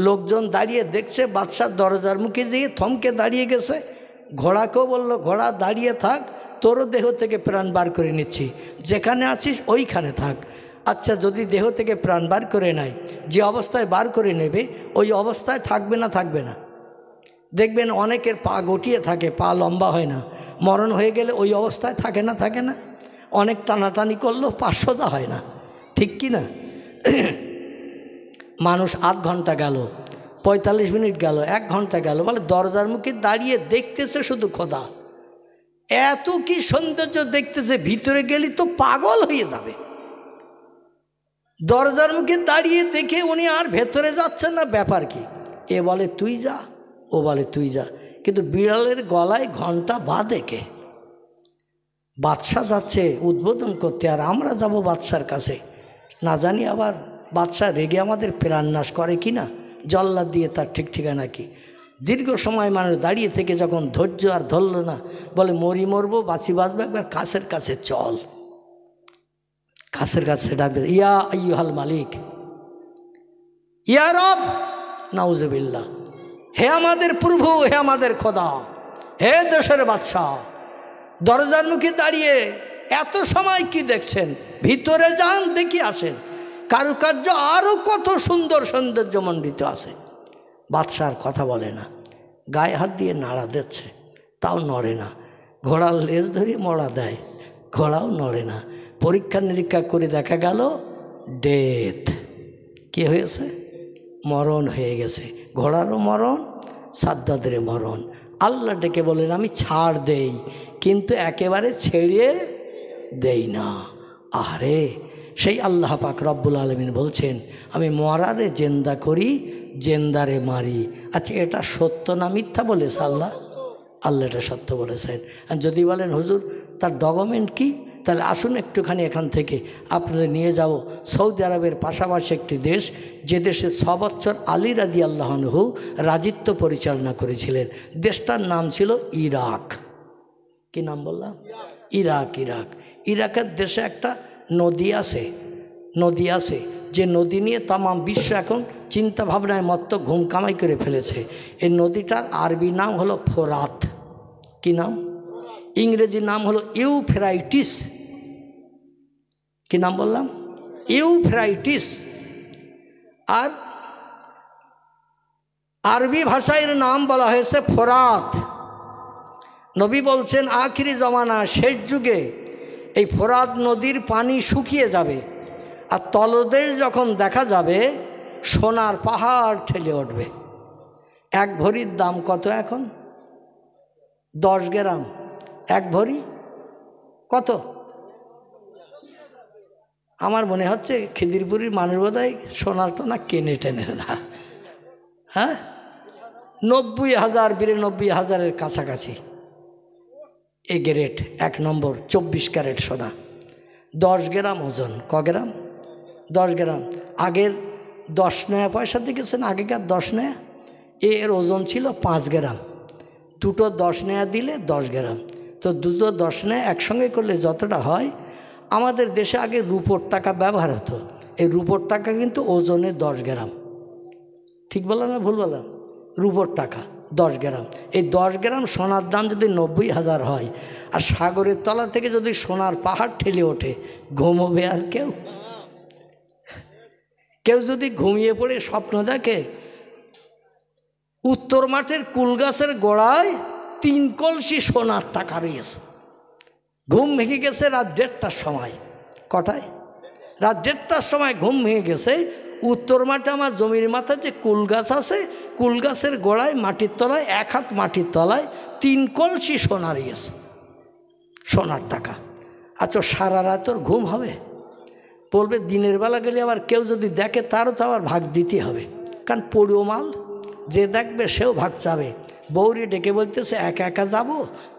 লোকজন দাঁড়িয়ে দেখছে, বাদশার দরজার মুখে যেয়ে থমকে দাঁড়িয়ে গেছে। ঘোড়াকেও বলল, ঘোড়া দাঁড়িয়ে থাক, তোরও দেহ থেকে প্রাণ বার করে নিচ্ছি, যেখানে আছিস ওইখানে থাক। আচ্ছা, যদি দেহ থেকে প্রাণ বার করে নেয়, যে অবস্থায় বার করে নেবে ওই অবস্থায় থাকবে না? থাকবে না। দেখবেন অনেকের পা গটিয়ে থাকে, পা লম্বা হয় না, মরণ হয়ে গেলে ওই অবস্থায় থাকে না? থাকে না। অনেক টানাটানি করলেও পা সোজা হয় না, ঠিক কি না? মানুষ আধ ঘন্টা গেল, 45 মিনিট গেল, 1 ঘন্টা গেল, বলে দরজার মুখে দাঁড়িয়ে দেখতেছে শুধু খোদা, এত কি সৌন্দর্য দেখতেছে, ভিতরে গেলি তো পাগল হয়ে যাবে। দরজার মুখে দাঁড়িয়ে দেখে উনি আর ভেতরে যাচ্ছেন না, ব্যাপার কি? এ বলে তুই যা, ও বলে তুই যা, কিন্তু বিড়ালের গলায় ঘন্টা বাঁধে কে? বাদশা যাচ্ছে উদ্বোধন করতে, আর আমরা যাব বাদশার কাছে, না জানি আবার বাদশা রেগে আমাদের প্রাণনাশ করে কি না, জল্লাদ দিয়ে তার ঠিক ঠিকানা কি। দীর্ঘ সময় মানুষ দাঁড়িয়ে থেকে যখন ধৈর্য আর ধরল না, বলে মরি মরবো বাঁচি বাঁচবো, একবার কাছের কাছে চল। কাছের কাছে ডাক দে, ইয়া আইয়ুহাল মালিক, ইয়া রব, নাউজুবিল্লাহ, হে আমাদের প্রভু, হে আমাদের খোদা, হে দেশের বাদশাহ, দরজার মুখে দাঁড়িয়ে এত সময় কি দেখছেন? ভিতরে যান, দেখি আসেন, কারুকার্য আরও কত সুন্দর সৌন্দর্যমণ্ডিত আছে। বাদশার কথা বলে না, গায়ে হাত দিয়ে নাড়া দিচ্ছে, তাও নড়ে না। ঘোড়ার লেজ ধরে মড়া দেয়, ঘোড়াও নড়ে না। পরীক্ষা নিরীক্ষা করে দেখা গেল ডেথ। কি হয়েছে? মরণ হয়ে গেছে। ঘোড়ারও মরণ, সাদ্দাদের মরণ। আল্লাহ ডেকে বলেন, আমি ছাড় দেই, কিন্তু একেবারে ছেড়ে দেই না। আরে সেই আল্লাহ পাক রব্বুল আলামিন বলছেন, আমি মরারে জেন্দা করি, জেন্দারে মারি। আচ্ছা, এটা সত্য না মিথ্যা বলেছে আল্লাহ? আল্লাহ এটা সত্য বলেছেন। আর যদি বলেন হুজুর তার ডকুমেন্ট কি, তাহলে আসুন একটুখানি এখান থেকে আপনাদের নিয়ে যাব সৌদি আরবের পাশাপাশি একটি দেশ, যে দেশে 6 বছর আলী রাদিয়াল্লাহু আনহু রাজিত্ব পরিচালনা করেছিলেন। দেশটার নাম ছিল ইরাক। কি নাম বললাম? ইরাক। ইরাকের দেশে একটা নদী আছে, যে নদী নিয়ে তামাম বিশ্ব এখন চিন্তা ভাবনায় মত্ত ঘুম কামাই করে ফেলেছে। এই নদীটার আরবি নাম হলো ফোরাত। কি নাম? ইংরেজি নাম হলো ইউফ্রাইটিস। কি নাম বললাম? ইউফ্রাইটিস। আর আরবি ভাষায় এর নাম বলা হয়েছে ফোরাত। নবী বলছেন আখিরি জমানা, শেষ যুগে এই ফোরাত নদীর পানি শুকিয়ে যাবে, আর তলদেশ যখন দেখা যাবে সোনার পাহাড় ঠেলে উঠবে। 1 ভরির দাম কত এখন? 10 গ্রাম 1 ভরি কত? আমার মনে হচ্ছে খিদিরপুরের মানুষ বোধহয় সোনার টোনা কেনে টেনে না। হ্যাঁ, 90,000 92,000-এর কাছাকাছি এ গ্রেড 1 নম্বর 24 ক্যারেট সোনা। 10 গ্রাম ওজন। ক গ্রাম? 10 গ্রাম। আগের 10 নয়া পয়সা দেখেছেন, আগেকার 10 নয়া, এর ওজন ছিল 5 গ্রাম। দুটো 10 নয়া দিলে 10 গ্রাম। তো দুটো 10 নয়া একসঙ্গে করলে যতটা হয়, আমাদের দেশে আগে রুপোর টাকা ব্যবহার হতো, এই রুপোর টাকা কিন্তু ওজনে 10 গ্রাম। ঠিক বললাম না ভুল বললাম? রুপোর টাকা 10 গ্রাম। এই 10 গ্রাম সোনার দাম যদি 90,000 হয়, আর সাগরের তলা থেকে যদি সোনার পাহাড় ঠেলে ওঠে, ঘুমোবে আর কেউ? কেউ যদি ঘুমিয়ে পড়ে স্বপ্ন দেখে উত্তর মাঠের কুল গাছের গোড়ায় 3 কলসি সোনার টাকা রয়েছে, ঘুম ভেঙে গেছে রাত 1:30টার সময়। কটায়? রাত 1:30টার সময় ঘুম ভেঙে গেছে। উত্তর মাঠে আমার জমির মাথায় যে কুল গাছ আছে, কুল গাছের গোড়ায় মাটির তলায় 1 হাত মাটির তলায় 3 কলসি সোনা রয়েছে, সোনার টাকা। আচ্ছা, সারা রাত ওর ঘুম হবে? বলবে দিনের বেলা গেলে আবার কেউ যদি দেখে তারও তো আবার ভাগ দিতে হবে, কারণ পড়িও মাল, যে দেখবে সেও ভাগ চাবে। বউরি ডেকে বলতেছে একা একা যাব,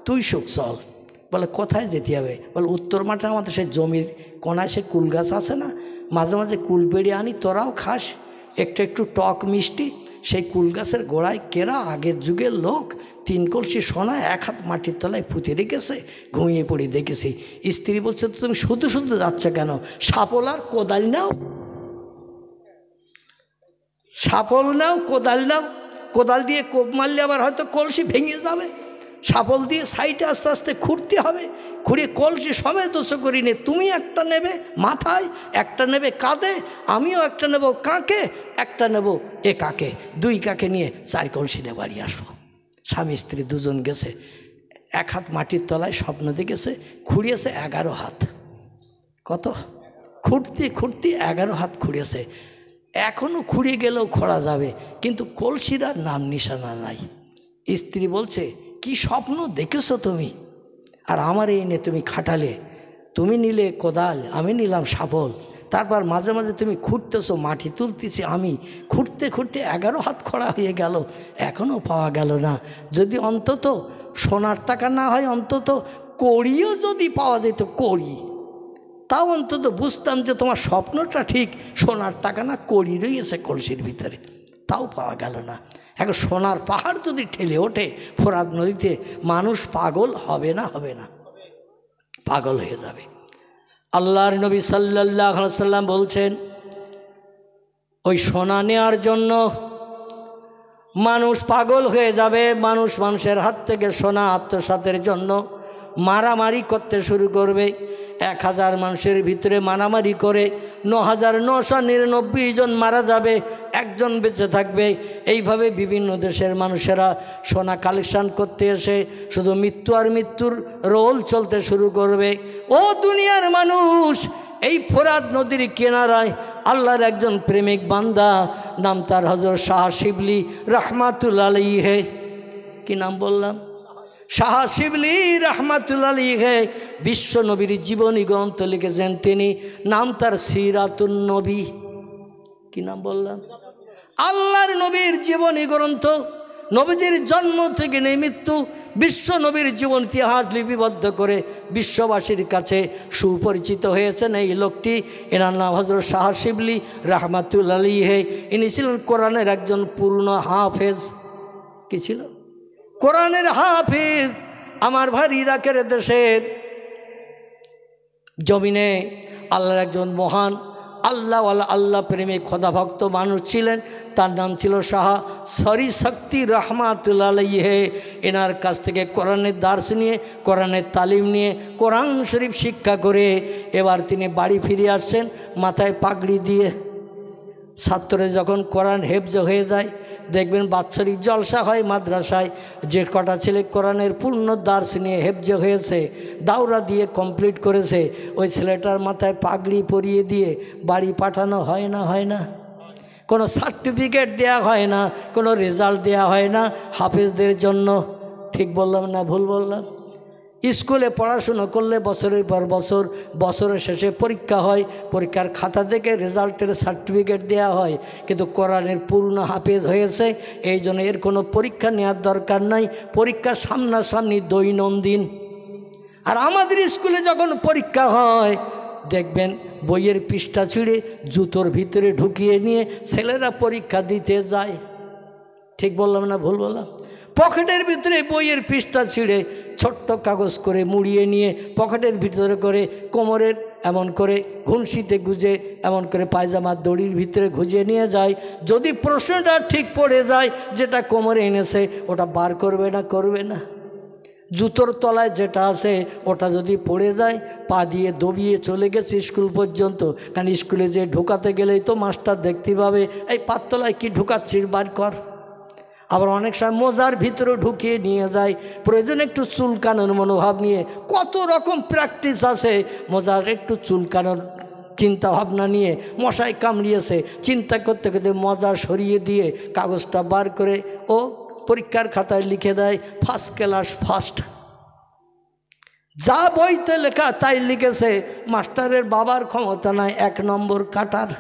তুই শোক চল। বলে কোথায় যেতে হবে? বলে উত্তর মাঠে আমাদের সেই জমির কোনায় সে কুল গাছ আছে না, মাঝে মাঝে কুল পেড়ে আনি, তোরাও খাস একটু একটু টক মিষ্টি। সেই কুল গাছের গোড়ায় কেরা আগের যুগের লোক 3 কলসি সোনা 1 হাত মাটির তলায় পুঁতে রেখেছে, ঘুমিয়ে পড়ে দেখেছি। স্ত্রী বলছে তো তুমি শুধু শুধু যাচ্ছে কেন? সাপল আর কোদাল নাও, সাপল নাও, কোদাল নাও। কোদাল দিয়ে কোপ মারলে আবার হয়তো কলসি ভেঙে যাবে। সাপল দিয়ে সাইডে আস্তে আস্তে খুঁড়তে হবে, খুঁড়ে কলসি সমেত দোষ করি নে। তুমি একটা নেবে মাথায়, একটা নেবে কাঁধে, আমিও একটা নেব কাঁকে, একটা নেব এ কাকে, 2 কাকে নিয়ে 4 কলসি নিয়ে বাড়ি আসবো। স্বামী স্ত্রী দুজন গেছে, 1 হাত মাটির তলায় স্বপ্ন দেখেছে, খুঁড়িয়েছে 11 হাত। কত? খুঁড়তে খুঁড়তে 11 হাত খুঁড়িয়েছে। এখনও খুঁড়িয়ে গেলেও খোঁড়া যাবে, কিন্তু কলসির আর নাম নিশানা নাই। স্ত্রী বলছে কি স্বপ্ন দেখেছো তুমি? আর আমার এই নে তুমি খাটালে, তুমি নিলে কোদাল, আমি নিলাম সাপল, তারপর মাঝে মাঝে তুমি খুঁড়তেছো, মাটি তুলতেছি আমি, খুঁড়তে খুঁড়তে 11 হাত খোঁড়া হয়ে গেল, এখনও পাওয়া গেল না। যদি অন্তত সোনার টাকা না হয়, অন্তত কড়িও যদি পাওয়া যেত, কড়ি, তাও অন্তত বুঝতাম যে তোমার স্বপ্নটা ঠিক, সোনার টাকা না কড়ি রয়েছে কলসির ভিতরে, তাও পাওয়া গেল না। এখন সোনার পাহাড় যদি ঠেলে ওঠে ফোরাত নদীতে, মানুষ পাগল হবে না? হবে না, পাগল হয়ে যাবে। আল্লাহর নবী সাল্লাল্লাহু আলাইহি ওয়াসাল্লাম বলছেন, ওই সোনা নেওয়ার জন্য মানুষ পাগল হয়ে যাবে। মানুষ মানুষের হাত থেকে সোনা আত্মসাতের জন্য মারামারি করতে শুরু করবে। 1000 মানুষের ভিতরে মারামারি করে 9999 জন মারা যাবে, 1 জন বেঁচে থাকবে। এইভাবে বিভিন্ন দেশের মানুষেরা সোনা কালেকশন করতে এসে শুধু মৃত্যু আর মৃত্যুর রোল চলতে শুরু করবে। ও দুনিয়ার মানুষ, এই ফোরাত নদীর কিনারায় আল্লাহর একজন প্রেমিক বান্দা, নাম তার হযরত শাহ শিবলি রাহমাতুল্লাহ আলাইহি। কি নাম বললাম? শাহ শিবলি রাহমাতুল্লাহ আলাইহি বিশ্ব নবীর জীবনী গ্রন্থ লিখেছেন তিনি, নাম তার সিরাতুন নবী। কি নাম বললাম? আল্লাহর নবীর জীবনী গ্রন্থ, নবীজির জন্ম থেকে নেই মৃত্যু, বিশ্ব নবীর জীবন ইতিহাস লিপিবদ্ধ করে বিশ্ববাসীর কাছে সুপরিচিত হয়েছেন এই লোকটি। এনার নাম হযরত শাহ শিবলি রাহমাতুল্লাহ আলাইহি। ইনি ছিলেন কোরআনের একজন পূর্ণ হাফেজ। কি ছিল? কোরআনের হাফেজ। আমার ভাই ইরাকের দেশের জমিনে আল্লাহর একজন মহান আল্লাহওয়ালা, আল্লাহ প্রেমিক খোদাভক্ত মানুষ ছিলেন। তার নাম ছিল শাহ সরি শক্তি রাহমাতুল্লাহ আলাইহি। এনার কাছ থেকে কোরআনের দার্স নিয়ে, কোরআনের তালিম নিয়ে, কোরআন শরীফ শিক্ষা করে এবার তিনি বাড়ি ফিরে আসছেন মাথায় পাগড়ি দিয়ে। ছাত্ররা যখন কোরআন হেফজ হয়ে যায়, দেখবেন বাৎসরিক জলসা হয় মাদ্রাসায়, যে কটা ছেলে কোরআনের পূর্ণ দার্স নিয়ে হেফজ হয়েছে, দাওরা দিয়ে কমপ্লিট করেছে, ওই ছেলেটার মাথায় পাগড়ি পরিয়ে দিয়ে বাড়ি পাঠানো হয় না? হয় না? কোনো সার্টিফিকেট দেয়া হয় না, কোনো রেজাল্ট দেয়া হয় না হাফেজদের জন্য। ঠিক বললাম না ভুল বললাম? স্কুলে পড়াশুনো করলে বছরের পর বছর, বছরের শেষে পরীক্ষা হয়, পরীক্ষার খাতা থেকে রেজাল্টের সার্টিফিকেট দেওয়া হয়। কিন্তু কোরআনের পূর্ণ হাফেজ হয়েছে, এই জন্য এর কোনো পরীক্ষা নেওয়ার দরকার নাই, পরীক্ষা সামনাসামনি দৈনন্দিন। আর আমাদের স্কুলে যখন পরীক্ষা হয়, দেখবেন বইয়ের পৃষ্ঠা ছিঁড়ে জুতোর ভিতরে ঢুকিয়ে নিয়ে ছেলেরা পরীক্ষা দিতে যায়। ঠিক বললাম না ভুল বললাম? পকেটের ভিতরে বইয়ের পৃষ্ঠা ছিঁড়ে ছোট্ট কাগজ করে মুড়িয়ে নিয়ে পকেটের ভিতরে করে, কোমরের এমন করে ঘুনশিতে গুজে, এমন করে পায়জামার দড়ির ভিতরে গুজে নিয়ে যায়। যদি প্রশ্নটা ঠিক পড়ে যায়, যেটা কোমরে এনেছে ওটা বার করবে না? করবে না? জুতোর তলায় যেটা আছে ওটা যদি পড়ে যায়, পা দিয়ে দবিয়ে চলে গেছে স্কুল পর্যন্ত। কারণ স্কুলে যে ঢোকাতে গেলেই তো মাস্টার দেখতে পাবে, এই পাততলায় কি ঢুকাচ্ছিস, বার কর। আবার অনেক সময় মোজার ভিতরে ঢুকিয়ে নিয়ে যায়, প্রয়োজনে একটু চুলকানোর মনোভাব নিয়ে। কত রকম প্র্যাকটিস আছে মোজার একটু চুলকানোর চিন্তা ভাবনা নিয়ে। মশায় কামড়িয়েছে, চিন্তা করতে করতে মজা সরিয়ে দিয়ে কাগজটা বার করে ও পরীক্ষার খাতায় লিখে দেয় ফার্স্ট ক্লাস ফার্স্ট। যা বইতে লেখা তাই লিখেছে, মাস্টারের বাবার ক্ষমতা নাই 1 নম্বর কাটার।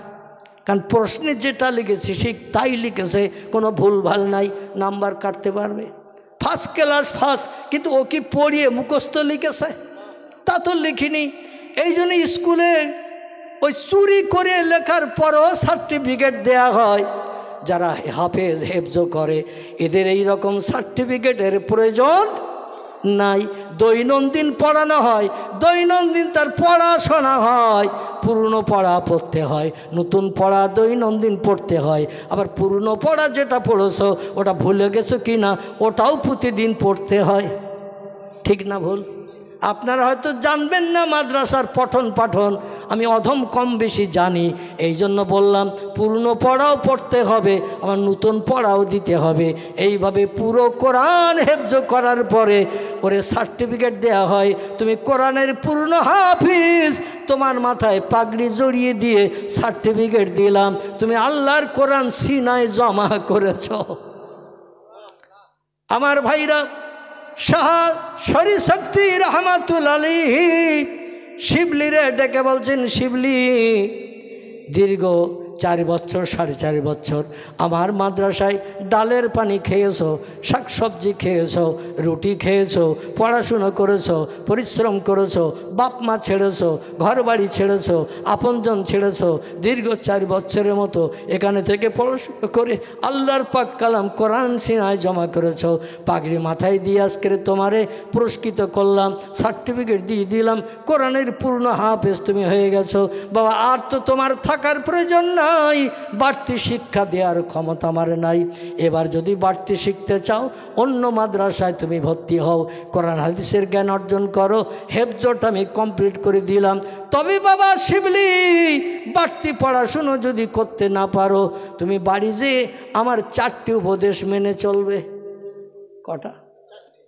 কারণ প্রশ্নে যেটা লিখেছে ঠিক তাই লিখেছে, কোনো ভুলভাল নাই, নাম্বার কাটতে পারবে? ফার্স্ট ক্লাস ফার্স্ট, কিন্তু ও কি পড়িয়ে মুখস্থ লিখেছে? তা তো লিখিনি। এই জন্য স্কুলে ওই চুরি করে লেখার পরও সার্টিফিকেট দেয়া হয়। যারা হাফেজ হেফজ করে এদের এই রকম সার্টিফিকেটের প্রয়োজন নাই। দৈনন্দিন পড়ানো হয়, দৈনন্দিন তার পড়াশোনা হয়। পুরনো পড়া পড়তে হয়, নতুন পড়া দৈনন্দিন পড়তে হয়। আবার পুরনো পড়া যেটা পড়েছো ওটা ভুলে গেছো কি না ওটাও প্রতিদিন পড়তে হয়। ঠিক না ভুল? আপনারা হয়তো জানবেন না মাদ্রাসার পঠন পাঠন, আমি অধম কম বেশি জানি। এই জন্য বললাম পুরনো পড়াও পড়তে হবে, আমার নতুন পড়াও দিতে হবে। এইভাবে পুরো কোরআন হেফজ করার পরে ওরে সার্টিফিকেট দেয়া হয়, তুমি কোরআনের পূর্ণ হাফিজ। তোমার মাথায় পাগড়ি জড়িয়ে দিয়ে সার্টিফিকেট দিলাম, তুমি আল্লাহর কোরআন সিনায় জমা করেছ। আমার ভাইরা, শাহ শরী শক্তি রহমাতুল্লাহ আলাইহি শিবলিরে ডেকে বলছেন, শিবলি দীর্ঘ 4 বছর 4.5 বছর আমার মাদ্রাসায় ডালের পানি খেয়েছো, শাকসবজি খেয়েছো, রুটি খেয়েছো, পড়াশুনো করেছো, পরিশ্রম করেছো, বাপ মা ছেড়েছো, ঘর বাড়ি ছেড়েছো, আপনজন ছেড়েছো। দীর্ঘ 4 বছরের মতো এখানে থেকে পড়াশুনো করে আল্লাহর পাক কালাম কোরআন সিনায় জমা করেছো। পাগড়ি মাথায় দিয়ে আজকে তোমারে পুরস্কৃত করলাম, সার্টিফিকেট দিয়ে দিলাম, কোরআনের পূর্ণ হাফেজ তুমি হয়ে গেছো। বাবা আর তো তোমার থাকার প্রয়োজন না, বাড়তি শিক্ষা দেওয়ার ক্ষমতা আমার নাই। এবার যদি বাড়তি শিখতে চাও অন্য মাদ্রাসায় তুমি ভর্তি হও, কোরআন হাদিসের জ্ঞান অর্জন করো। হেফজটা আমি কমপ্লিট করে দিলাম। তবে বাবা শিবলি বাড়তি পড়াশুনো যদি করতে না পারো, তুমি বাড়ি যেয়ে আমার 4টি উপদেশ মেনে চলবে। কটা?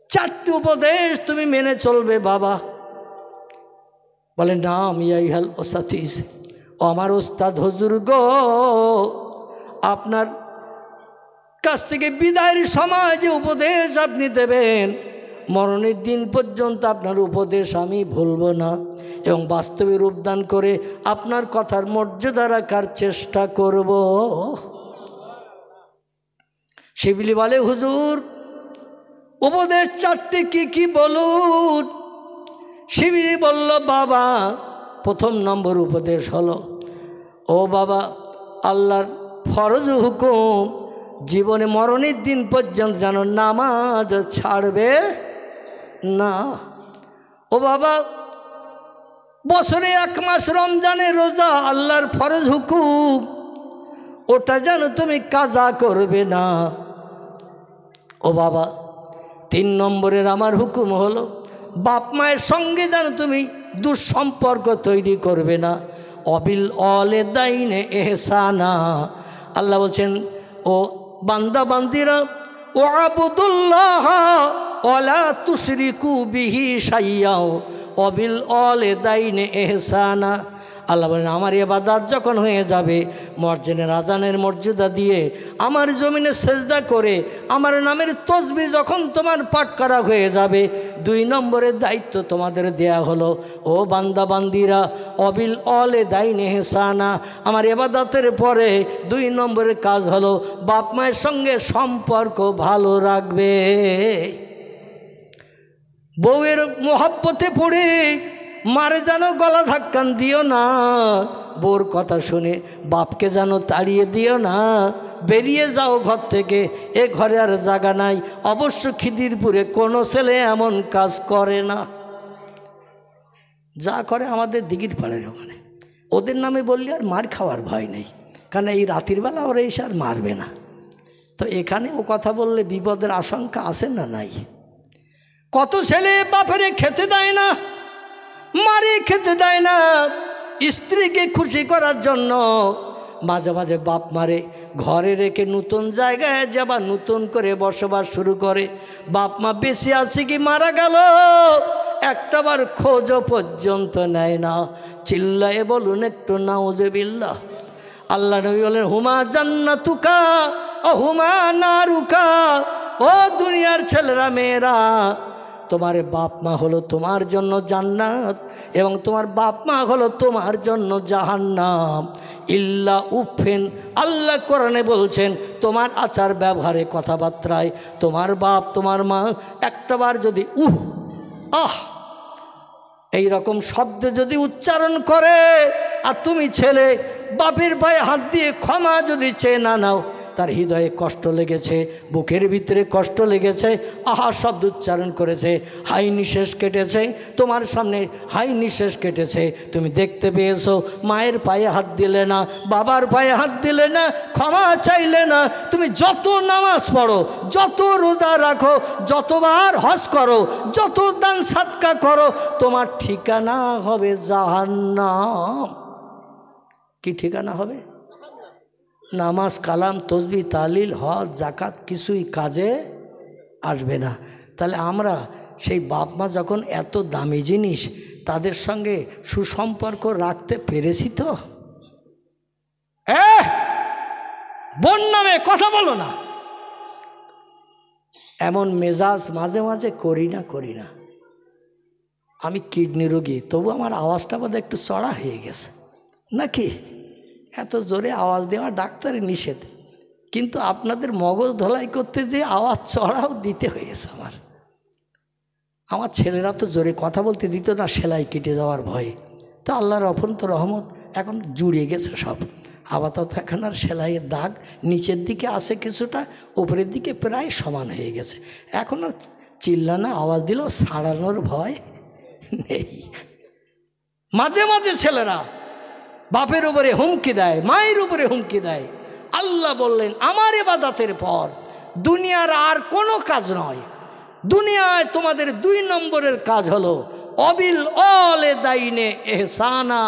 4টি উপদেশ তুমি মেনে চলবে বাবা। বলে না আমি আইহাল ওসাতিস, ও আমার ওস্তাদ হুজুর গো, আপনার কাছ থেকে বিদায়ের সময় যে উপদেশ আপনি দেবেন মরণের দিন পর্যন্ত আপনার উপদেশ আমি ভুলব না এবং বাস্তবে রূপদান করে আপনার কথার মর্যাদা রাখার চেষ্টা করব। শিবলি বলে হুজুর উপদেশ 4টি কি কি বলুন। শিবলি বলল বাবা 1 নম্বর উপদেশ হলো, ও বাবা আল্লাহর ফরজ হুকুম জীবনে মরণের দিন পর্যন্ত যেন নামাজ ছাড়বে না। ও বাবা বছরে 1 মাস রমজানের রোজা আল্লাহর ফরজ হুকুম, ওটা যেন তুমি কাজা করবে না। ও বাবা 3 নম্বরের আমার হুকুম হলো বাপ মায়ের সঙ্গে যেন তুমি দুঃসম্পর্ক তৈরি করবে না। অবিল অলে দাইনে এহসানা, আল্লাহ বলছেন ও বান্দা বান্দিরা ও আবুদুল্লাহ ওয়ালা তুশরিকু বিহি শাইয়্যা অবিল অলে দাইনে এহসানা। আল্লাহ বলেন আমার ইবাদত যখন হয়ে যাবে মসজিদের আজানের মর্যাদা দিয়ে আমার জমিনে সেজদা করে আমার নামের তসবিহ যখন তোমার পাঠ করা হয়ে যাবে 2 নম্বরের দায়িত্ব তোমাদের দেয়া হলো ও বান্দা বান্দিরা অবিল অলে দাইনে এহসানা, আমার ইবাদতের পরে 2 নম্বরের কাজ হলো বাপ মায়ের সঙ্গে সম্পর্ক ভালো রাখবে। বউয়ের মোহাব্বতে পড়ে মারে যেন গলা ধাক্কান দিও না, বউর কথা শুনে বাপকে যেন তাড়িয়ে দিও না, বেরিয়ে যাও ঘর থেকে, এ ঘরে আর জায়গা নাই। অবশ্য খিদিরপুরে কোনো ছেলে এমন কাজ করে না, যা করে আমাদের দিঘির পাড়ের ওখানে। ওদের নামে বললে আর মার খাওয়ার ভয় নেই, কারণ এই রাতের বেলা ওরা এসে আর মারবে না। তো এখানে ও কথা বললে বিপদের আশঙ্কা আছে না নাই? কত ছেলে বাপেরে খেতে দেয় না, মারি খেতে দেয় না, স্ত্রীকে খুশি করার জন্য মাঝে মাঝে বাপ মারে ঘরে রেখে নতুন জায়গায় যাবা নতুন করে বসবাস শুরু করে। বাপ মা বেঁচে আছে কি মারা গেল একটাবার খোঁজও পর্যন্ত নেয় না। চিল্লায়ে বলুন একটু নাউজুবিল্লাহ। আল্লাহ নবী বলেন হুমা জান্নাতুকা ও হুমা নারুকা, ও দুনিয়ার ছেলেরা মেয়েরা তোমার বাপ মা হলো তোমার জন্য জান্নাত এবং তোমার বাপ মা হলো তোমার জন্য জাহান্নাম। ইল্লা উফেন, আল্লাহ কোরআনে বলছেন তোমার আচার ব্যবহারে কথাবার্তায় তোমার বাপ তোমার মা একটাবার যদি আহ এই রকম শব্দ যদি উচ্চারণ করে আর তুমি ছেলে বাপের পায়ে হাত দিয়ে ক্ষমা যদি চেয়ে না নাও, তার হৃদয়ে কষ্ট লেগেছে, বুকের ভিতরে কষ্ট লেগেছে, আহা শব্দ উচ্চারণ করেছে, হাই নিঃশ্বাস কেটেছে, তোমার সামনে হাই নিঃশ্বাস কেটেছে, তুমি দেখতে পেয়েছো, মায়ের পায়ে হাত দিলে না, বাবার পায়ে হাত দিলে না, ক্ষমা চাইলে না, তুমি যত নামাজ পড়ো, যত রোজা রাখো, যতবার হজ করো, যত দান সাদকা করো, তোমার ঠিকানা হবে জাহান্নাম। কি ঠিকানা হবে? নামাজ কালাম তসবি তালিল হজ জাকাত কিছুই কাজে আসবে না। তাহলে আমরা সেই বাপ মা যখন এত দামি জিনিস তাদের সঙ্গে সুসম্পর্ক রাখতে পেরেছি তো? বোন নামে কথা বলো না, এমন মেজাজ মাঝে মাঝে করি না। আমি কিডনি রোগী, তবু আমার আওয়াজটা বোধহয় একটু চড়া হয়ে গেছে নাকি? এত জোরে আওয়াজ দেওয়া ডাক্তারের নিষেধ, কিন্তু আপনাদের মগজ ধোলাই করতে যে আওয়াজ চড়াও দিতে হয়েছে। আমার ছেলেরা তো জোরে কথা বলতে দিত না সেলাই কেটে যাওয়ার ভয়ে, তো আল্লাহর অফন্ত রহমত এখন জুড়ে গেছে সব। আপাতত এখন আর সেলাইয়ের দাগ নিচের দিকে আছে কিছুটা, উপরের দিকে প্রায় সমান হয়ে গেছে। এখন আর চিল্লানা আওয়াজ দিলেও ছাড়ানোর ভয় নেই। মাঝে মাঝে ছেলেরা বাপের উপরে হুমকি দেয়, মায়ের উপরে হুমকি দেয়। আল্লাহ বললেন আমার ইবাদতের পর দুনিয়ার আর কোনো কাজ নয়, দুনিয়ায় তোমাদের 2 নম্বরের কাজ হলো অবিল অলে দাইনে এহসানা,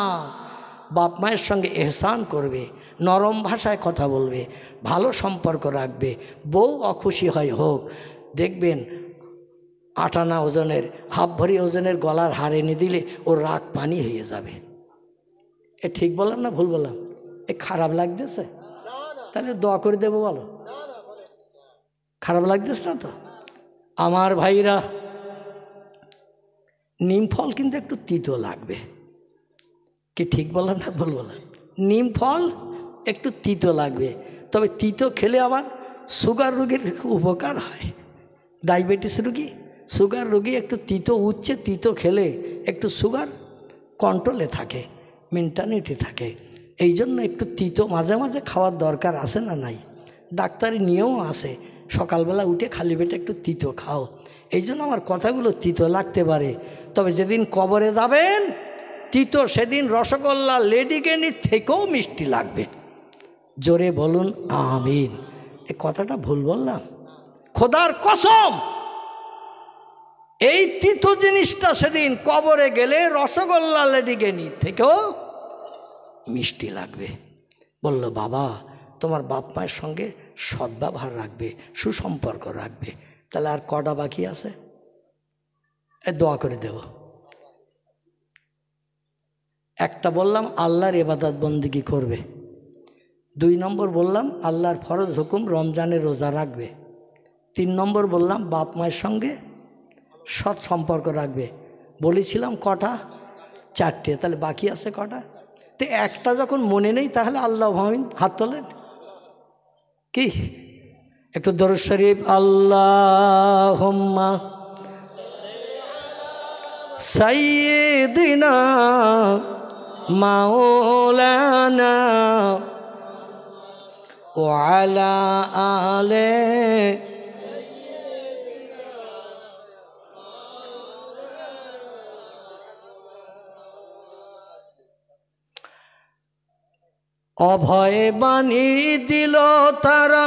বাপ মায়ের সঙ্গে এহসান করবে, নরম ভাষায় কথা বলবে, ভালো সম্পর্ক রাখবে। বউ অখুশি হয় হোক, দেখবেন 8 আনা ওজনের হাফ ভরি ওজনের গলার হার এনে দিলে ওর রাগ পানি হয়ে যাবে। এ ঠিক বললাম না ভুল বললাম? এ খারাপ লাগতেছে? তাহলে দোয়া করে দেবো, বলো। খারাপ লাগতেছে না তো? আমার ভাইরা, নিম ফল কিন্তু একটু তিতো লাগবে। কি ঠিক বললাম না ভুল বললাম? নিম ফল একটু তিতো লাগবে, তবে তিতো খেলে আবার সুগার রোগীর উপকার হয়। ডায়াবেটিস রোগী, সুগার রোগী একটু তিতো উঠছে, তিতো খেলে একটু সুগার কন্ট্রোলে থাকে, মেন্টালিটি থাকে। এই জন্য একটু তিতো মাঝে মাঝে খাওয়ার দরকার আছে না নাই? ডাক্তারি নিয়েও আছে, সকালবেলা উঠে খালি পেটে একটু তিতো খাও। এই জন্য আমার কথাগুলো তিতো লাগতে পারে, তবে যেদিন কবরে যাবেন তিতো, সেদিন রসগোল্লা লেডিকেনির থেকেও মিষ্টি লাগবে। জোরে বলুন আমিন। এ কথাটা ভুল বললাম? খোদার কসম, এই তিতো জিনিসটা সেদিন কবরে গেলে রসগোল্লা লেডিকেনি থেকেও মিষ্টি লাগবে। বলল বাবা তোমার বাপ মায়ের সঙ্গে সদ্ব্যবহার রাখবে, সুসম্পর্ক রাখবে। তাহলে আর কটা বাকি আছে? দোয়া করে দেব। একটা বললাম আল্লাহর ইবাদত বন্দেগী করবে, 2 নম্বর বললাম আল্লাহর ফরজ হুকুম রমজানের রোজা রাখবে, 3 নম্বর বললাম বাপ মায়ের সঙ্গে সৎ সম্পর্ক রাখবে। বলেছিলাম কটা? 4টে। তাহলে বাকি আছে কটা? তো একটা যখন মনে নেই তাহলে আল্লাহ হাত তোলেন। কি একটু দরুদ শরীফ, আল্লাহুম্মা সাইয়্যিদিনা মাওলানা ওয়া আলা আলে অভয়ে বাণী দিল তারা,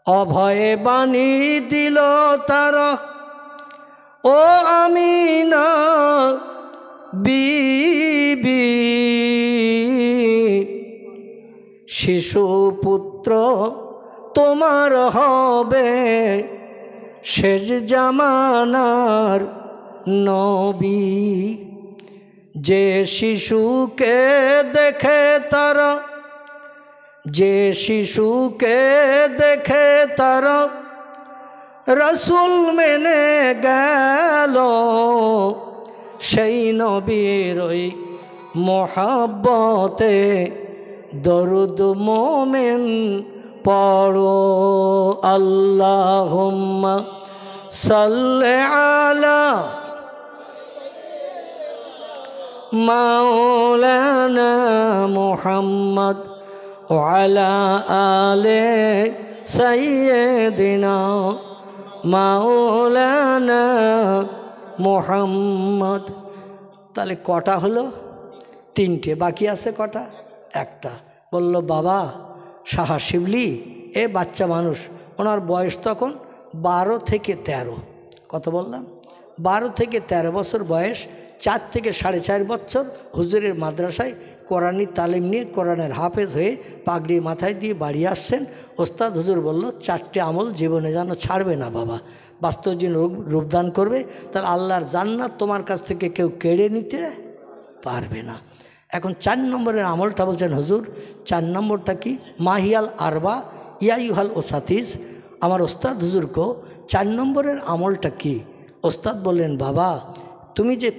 অভয়ে বাণী দিল তারা, ও আমিনা বিবি, শিশুপুত্র তোমার হবে শেষ জামানার নবী। যে শিশুকে দেখে তারা, যে শিশুকে দেখে তারা রসুল মেনে গেল সেই নবীর ওই মোহাব্বতে দরুদ মোমেন পড়ো আল্লাহুম্মা সাল্লি আলা মাওলানা মুহাম্মদ ওয়া আলা আলি সাইয়্যিদিনা মাওলানা মুহাম্মদ। তাহলে কটা হলো? তিনটে। বাকি আছে কটা? একটা। বলল বাবা সাহা শিবলি এ বাচ্চা মানুষ, ওনার বয়স তখন 12 থেকে 13। কত বললাম? 12 থেকে 13 বছর বয়স। 4 থেকে 4.5 বছর হুজুরের মাদ্রাসায় কোরআনি তালিম নিয়ে কোরআনের হাফেজ হয়ে পাগড়ি মাথায় দিয়ে বাড়ি আসছেন। ওস্তাদ হুজুর বলল 4টে আমল জীবনে যেন ছাড়বে না বাবা, বাস্তব জীবন রূপদান করবে, তাহলে আল্লাহর জান্নাত তোমার কাছ থেকে কেউ কেড়ে নিতে পারবে না। এখন 4 নম্বরের আমলটা বলছেন হুজুর। 4 নম্বরটা কি? মাহিয়াল আরবা ইয়াইহাল ওসাতিস। আমার ওস্তাদ হুজুরকে 4 নম্বরের আমলটা কি? ওস্তাদ বললেন বাবা তুমি যে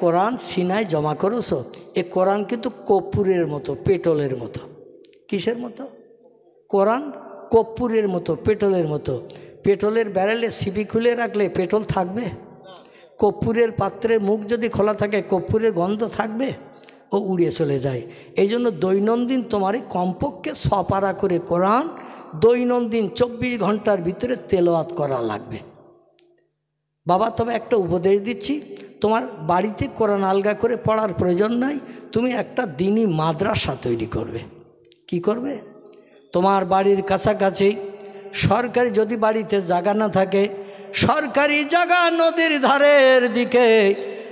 কোরআন সিনায় জমা করেছো, এ কোরআন কিন্তু কর্পূরের মতো, পেট্রোলের মতো। কিসের মতো? কোরআন কর্পূরের মতো, পেট্রোলের মতো। পেট্রোলের ব্যারেলে সিপি খুলে রাখলে পেট্রোল থাকবে? কর্পূরের পাত্রের মুখ যদি খোলা থাকে কর্পূরের গন্ধ থাকবে? ও উড়িয়ে চলে যায়। এই জন্য দৈনন্দিন তোমারই কমপক্ষে 100 পারা করে কোরআন দৈনন্দিন 24 ঘন্টার ভিতরে তেলাওয়াত করা লাগবে। বাবা তবে একটা উপদেশ দিচ্ছি, তোমার বাড়িতে কোরআন আলগা করে পড়ার প্রয়োজন নাই, তুমি একটা দিনী মাদ্রাসা তৈরি করবে। কি করবে? তোমার বাড়ির কাছাকাছি সরকারি যদি বাড়িতে জায়গা না থাকে, সরকারি জায়গা নদীর ধারের দিকে,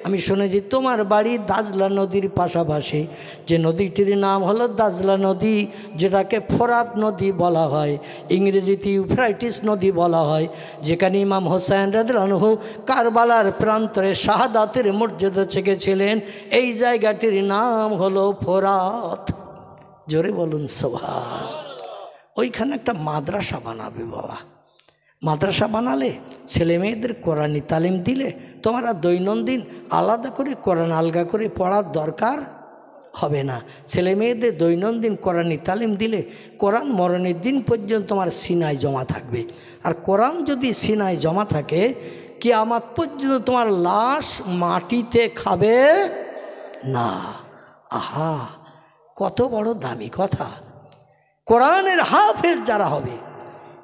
আমি শুনেছি তোমার বাড়ি দাজলা নদীর পাশাপাশি যে নদীটির নাম হলো দাজলা নদী, যেটাকে ফোরাত নদী বলা হয়, ইংরেজিতে ইউফ্রাইটিস নদী বলা হয়, যেখানে ইমাম হোসেন রাদিয়াল্লাহু আনহু কারবালার প্রান্তরে শাহাদাতের মর্যাদা চেখেছিলেন। এই জায়গাটির নাম হলো ফোরাত। জোরে বলুন সুবহান। ওইখানে একটা মাদ্রাসা বানাবে বাবা। মাদ্রাসা বানালে ছেলে মেয়েদের কোরআনি তালিম দিলে তোমার আর দৈনন্দিন আলাদা করে কোরআন আলগা করে পড়ার দরকার হবে না। ছেলে মেয়েদের দৈনন্দিন কোরআনি তালিম দিলে কোরআন মরণের দিন পর্যন্ত তোমার সিনায় জমা থাকবে। আর কোরআন যদি সিনায় জমা থাকে কিয়ামত পর্যন্ত তোমার লাশ মাটিতে খাবে না। আহা, কত বড় দামি কথা। কোরআনের হাফেজ যারা হবে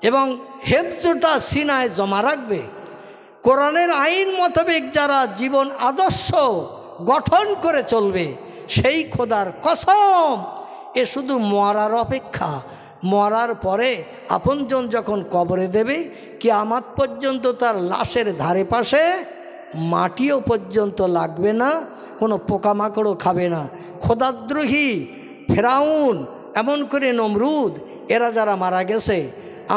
এবং হেফজটা সিনায় জমা রাখবে, কোরআনের আইন মোতাবেক যারা জীবন আদর্শ গঠন করে চলবে, সেই খোদার কসম এ শুধু মরার অপেক্ষা। মরার পরে আপনজন যখন কবরে দেবে কিয়ামত পর্যন্ত তার লাশের ধারে পাশে মাটিও পর্যন্ত লাগবে না, কোনো পোকামাকড়ও খাবে না। খোদাদ্রোহী ফেরাউন এমন করে নমরুদ এরা যারা মারা গেছে,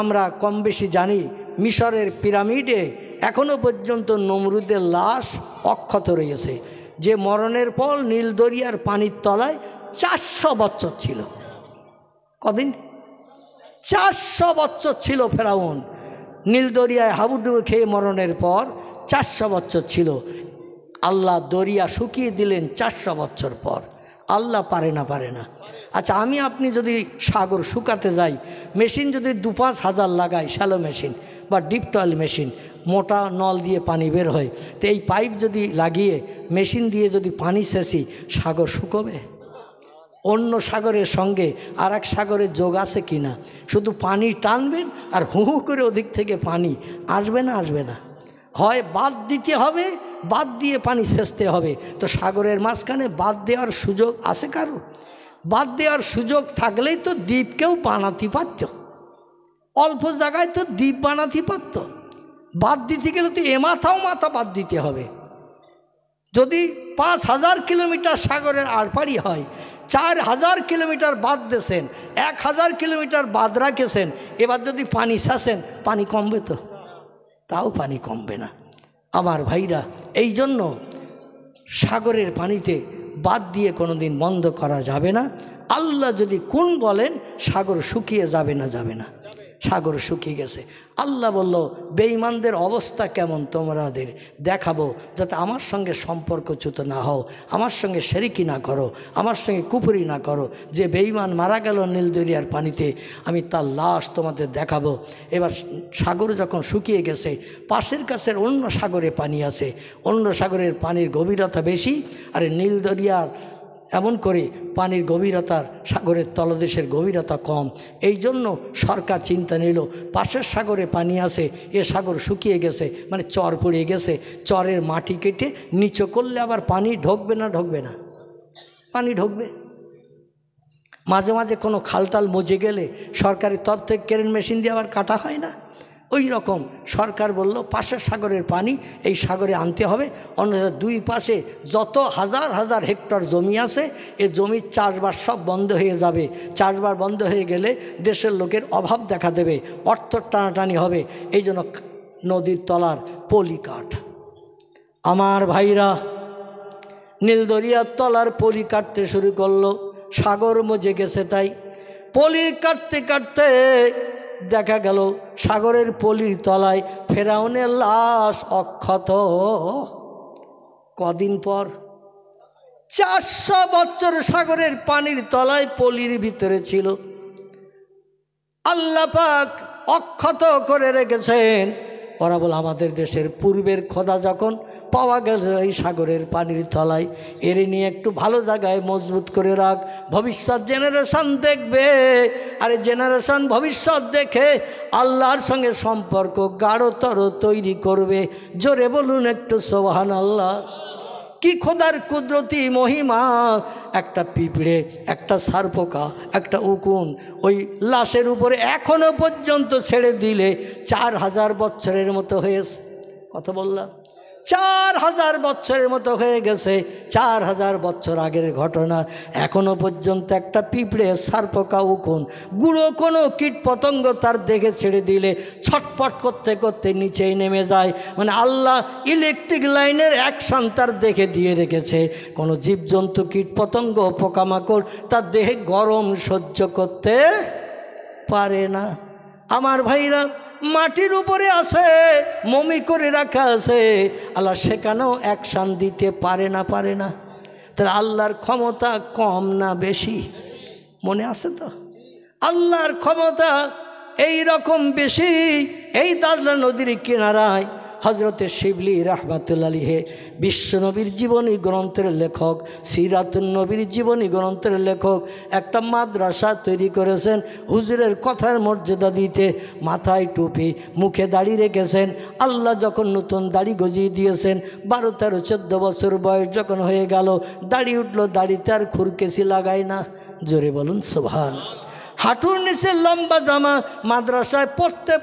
আমরা কম বেশি জানি মিশরের পিরামিডে এখনও পর্যন্ত নমরুদের লাশ অক্ষত রয়েছে, যে মরণের পর নীল দরিয়ার পানির তলায় 400 বছর ছিল। কদিন? 400 বছর ছিল ফেরাউন নীল দরিয়ায় হাবুডুবু খেয়ে মরণের পর 400 বছর ছিল। আল্লাহ দরিয়া শুকিয়ে দিলেন 400 বছর পর। আল্লাহ পারে না? পারে না। আচ্ছা, আমি আপনি যদি সাগর শুকাতে যাই, মেশিন যদি 2-5 হাজার লাগাই, শ্যালো মেশিন বা ডিপ টয়েল মেশিন, মোটা নল দিয়ে পানি বের হয়, তো এই পাইপ যদি লাগিয়ে মেশিন দিয়ে যদি পানি সেচি, সাগর শুকোবে? অন্য সাগরের সঙ্গে আর এক সাগরের যোগ আছে কি না? শুধু পানি টানবেন আর হু হু করে ওদিক থেকে পানি আসবে না? আসবে না। হয় বাদ দিতে হবে, বাদ দিয়ে পানি সেচতে হবে। তো সাগরের মাঝখানে বাদ দেওয়ার সুযোগ আছে কারো? বাদ দেওয়ার সুযোগ থাকলেই তো দ্বীপকেও বানাতে পারত, অল্প জায়গায় তো দ্বীপ বানাতে পারত। বাদ দিতে গেলে তো মাথাও মাথা বাদ দিতে হবে। যদি 5000 কিলোমিটার সাগরের আড়পাড়ি হয়, 4000 কিলোমিটার বাদ দিয়েছেন, 1000 কিলোমিটার বাদ রাখেছেন, এবার যদি পানি ছাসেন, পানি কমবে তো? তাও পানি কমবে না। আমার ভাইরা, এই জন্য সাগরের পানিতে বাদ দিয়ে কোনো দিন বন্ধ করা যাবে না। আল্লাহ যদি কোন বলেন, সাগর শুকিয়ে যাবে না? যাবে না। সাগর শুকিয়ে গেছে। আল্লাহ বলল, বেঈমানদের অবস্থা কেমন তোমাদের দেখাবো, যাতে আমার সঙ্গে সম্পর্কচ্যুত না হও, আমার সঙ্গে শিরকি না করো, আমার সঙ্গে কুফরি না করো। যে বেঈমান মারা গেল নীল দরিয়ার পানিতে, আমি তার লাশ তোমাদের দেখাবো। এবার সাগর যখন শুকিয়ে গেছে, পাশের কাছের অন্য সাগরে পানি আছে, অন্য সাগরের পানির গভীরতা বেশি, আর নীল দরিয়ার এমন করে পানির গভীরতার সাগরের তলদেশের গভীরতা কম। এই জন্য সরকার চিন্তা নিল, পাশের সাগরে পানি আছে, এ সাগর শুকিয়ে গেছে, মানে চর পড়ে গেছে, চরের মাটি কেটে নিচু করলে আবার পানি ঢুকবে না, ঢুকবে না, পানি ঢুকবে। মাঝে মাঝে কোনো খালটাল মজে গেলে সরকারি তরফ থেকে ক্রেন মেশিন দিয়ে আবার কাটা হয় না, ওই রকম সরকার বলল পাশের সাগরের পানি এই সাগরে আনতে হবে। অন্যথা দুই পাশে যত হাজার হাজার হেক্টর জমি আছে, এ জমির চাষবাস সব বন্ধ হয়ে যাবে। চাষবাস বন্ধ হয়ে গেলে দেশের লোকের অভাব দেখা দেবে, অর্থ টানাটানি হবে। এই জন্য নদীর তলার পলি কাঠ। আমার ভাইরা, নীল দরিয়ার তলার পলি কাটতে শুরু করলো, সাগর মজে গেছে। তাই পলি কাটতে কাটতে দেখা গেল সাগরের পলির তলায় ফেরাউনের লাশ অক্ষত। কদিন পর 400 বছর সাগরের পানির তলায় পলির ভিতরে ছিল, আল্লাহ পাক অক্ষত করে রেখেছেন। ওরা বলে, আমাদের দেশের পূর্বের খোদা যখন পাওয়া গেল এই সাগরের পানির তলায়, এর নিয়ে একটু ভালো জায়গায় মজবুত করে রাখ, ভবিষ্যৎ জেনারেশন দেখবে। আর জেনারেশন ভবিষ্যৎ দেখে আল্লাহর সঙ্গে সম্পর্ক গাঢ়তর তৈরি করবে। জোরে বলুন একটু সুবহানাল্লাহ। কি খোদার কুদরতি মহিমা! একটা পিঁপড়ে, একটা সারপোকা, একটা উকুন ওই লাশের উপরে এখনো পর্যন্ত ছেড়ে দিলে 4000 বছরের মতো হয়েছে। কত বললাম? 4000 বছরের মতো হয়ে গেছে। 4000 বছর আগের ঘটনা। এখনো পর্যন্ত একটা পিঁপড়ে, সারপোকা, উকুন, গুঁড়ো কোনো কীট পতঙ্গ তার দেখে ছেড়ে দিলে ছটপট করতে করতে নিচেই নেমে যায়। মানে আল্লাহ ইলেকট্রিক লাইনের অ্যাকশান তার দেখে দিয়ে রেখেছে। কোনো জীবজন্তু, কীট পতঙ্গ, পোকামাকড় তার দেহে গরম সহ্য করতে পারে না। আমার ভাইরা, মাটির উপরে আছে, মমি করে রাখা আছে, আল্লাহ সেখানেও অ্যাকশান দিতে পারে না, পারে না। তাহলে আল্লাহর ক্ষমতা কম না বেশি? মনে আছে তো? আল্লাহর ক্ষমতা এই রকম বেশি। এই দাজলা নদীর কিনারায় হজরতে শিবলি রাহমাতুল্লাহ আলাইহি বিশ্বনবীর জীবনী গ্রন্থের লেখক, সিরাতুন নবীর জীবনী গ্রন্থের লেখক, একটা মাদ্রাসা তৈরি করেছেন হুজুরের কথার মর্যাদা দিতে। মাথায় টুপি, মুখে দাড়ি রেখেছেন। আল্লাহ যখন নতুন দাড়ি গজিয়ে দিয়েছেন, 12, 13, 14 বছর বয়স যখন হয়ে গেল, দাড়ি উঠলো, দাড়িতে আর খুরকেসি লাগায় না। জোরে বলুন সুবহানাল্লাহ। হাঁটুর নিচে লম্বা জামা মাদ্রাসায় পড়তে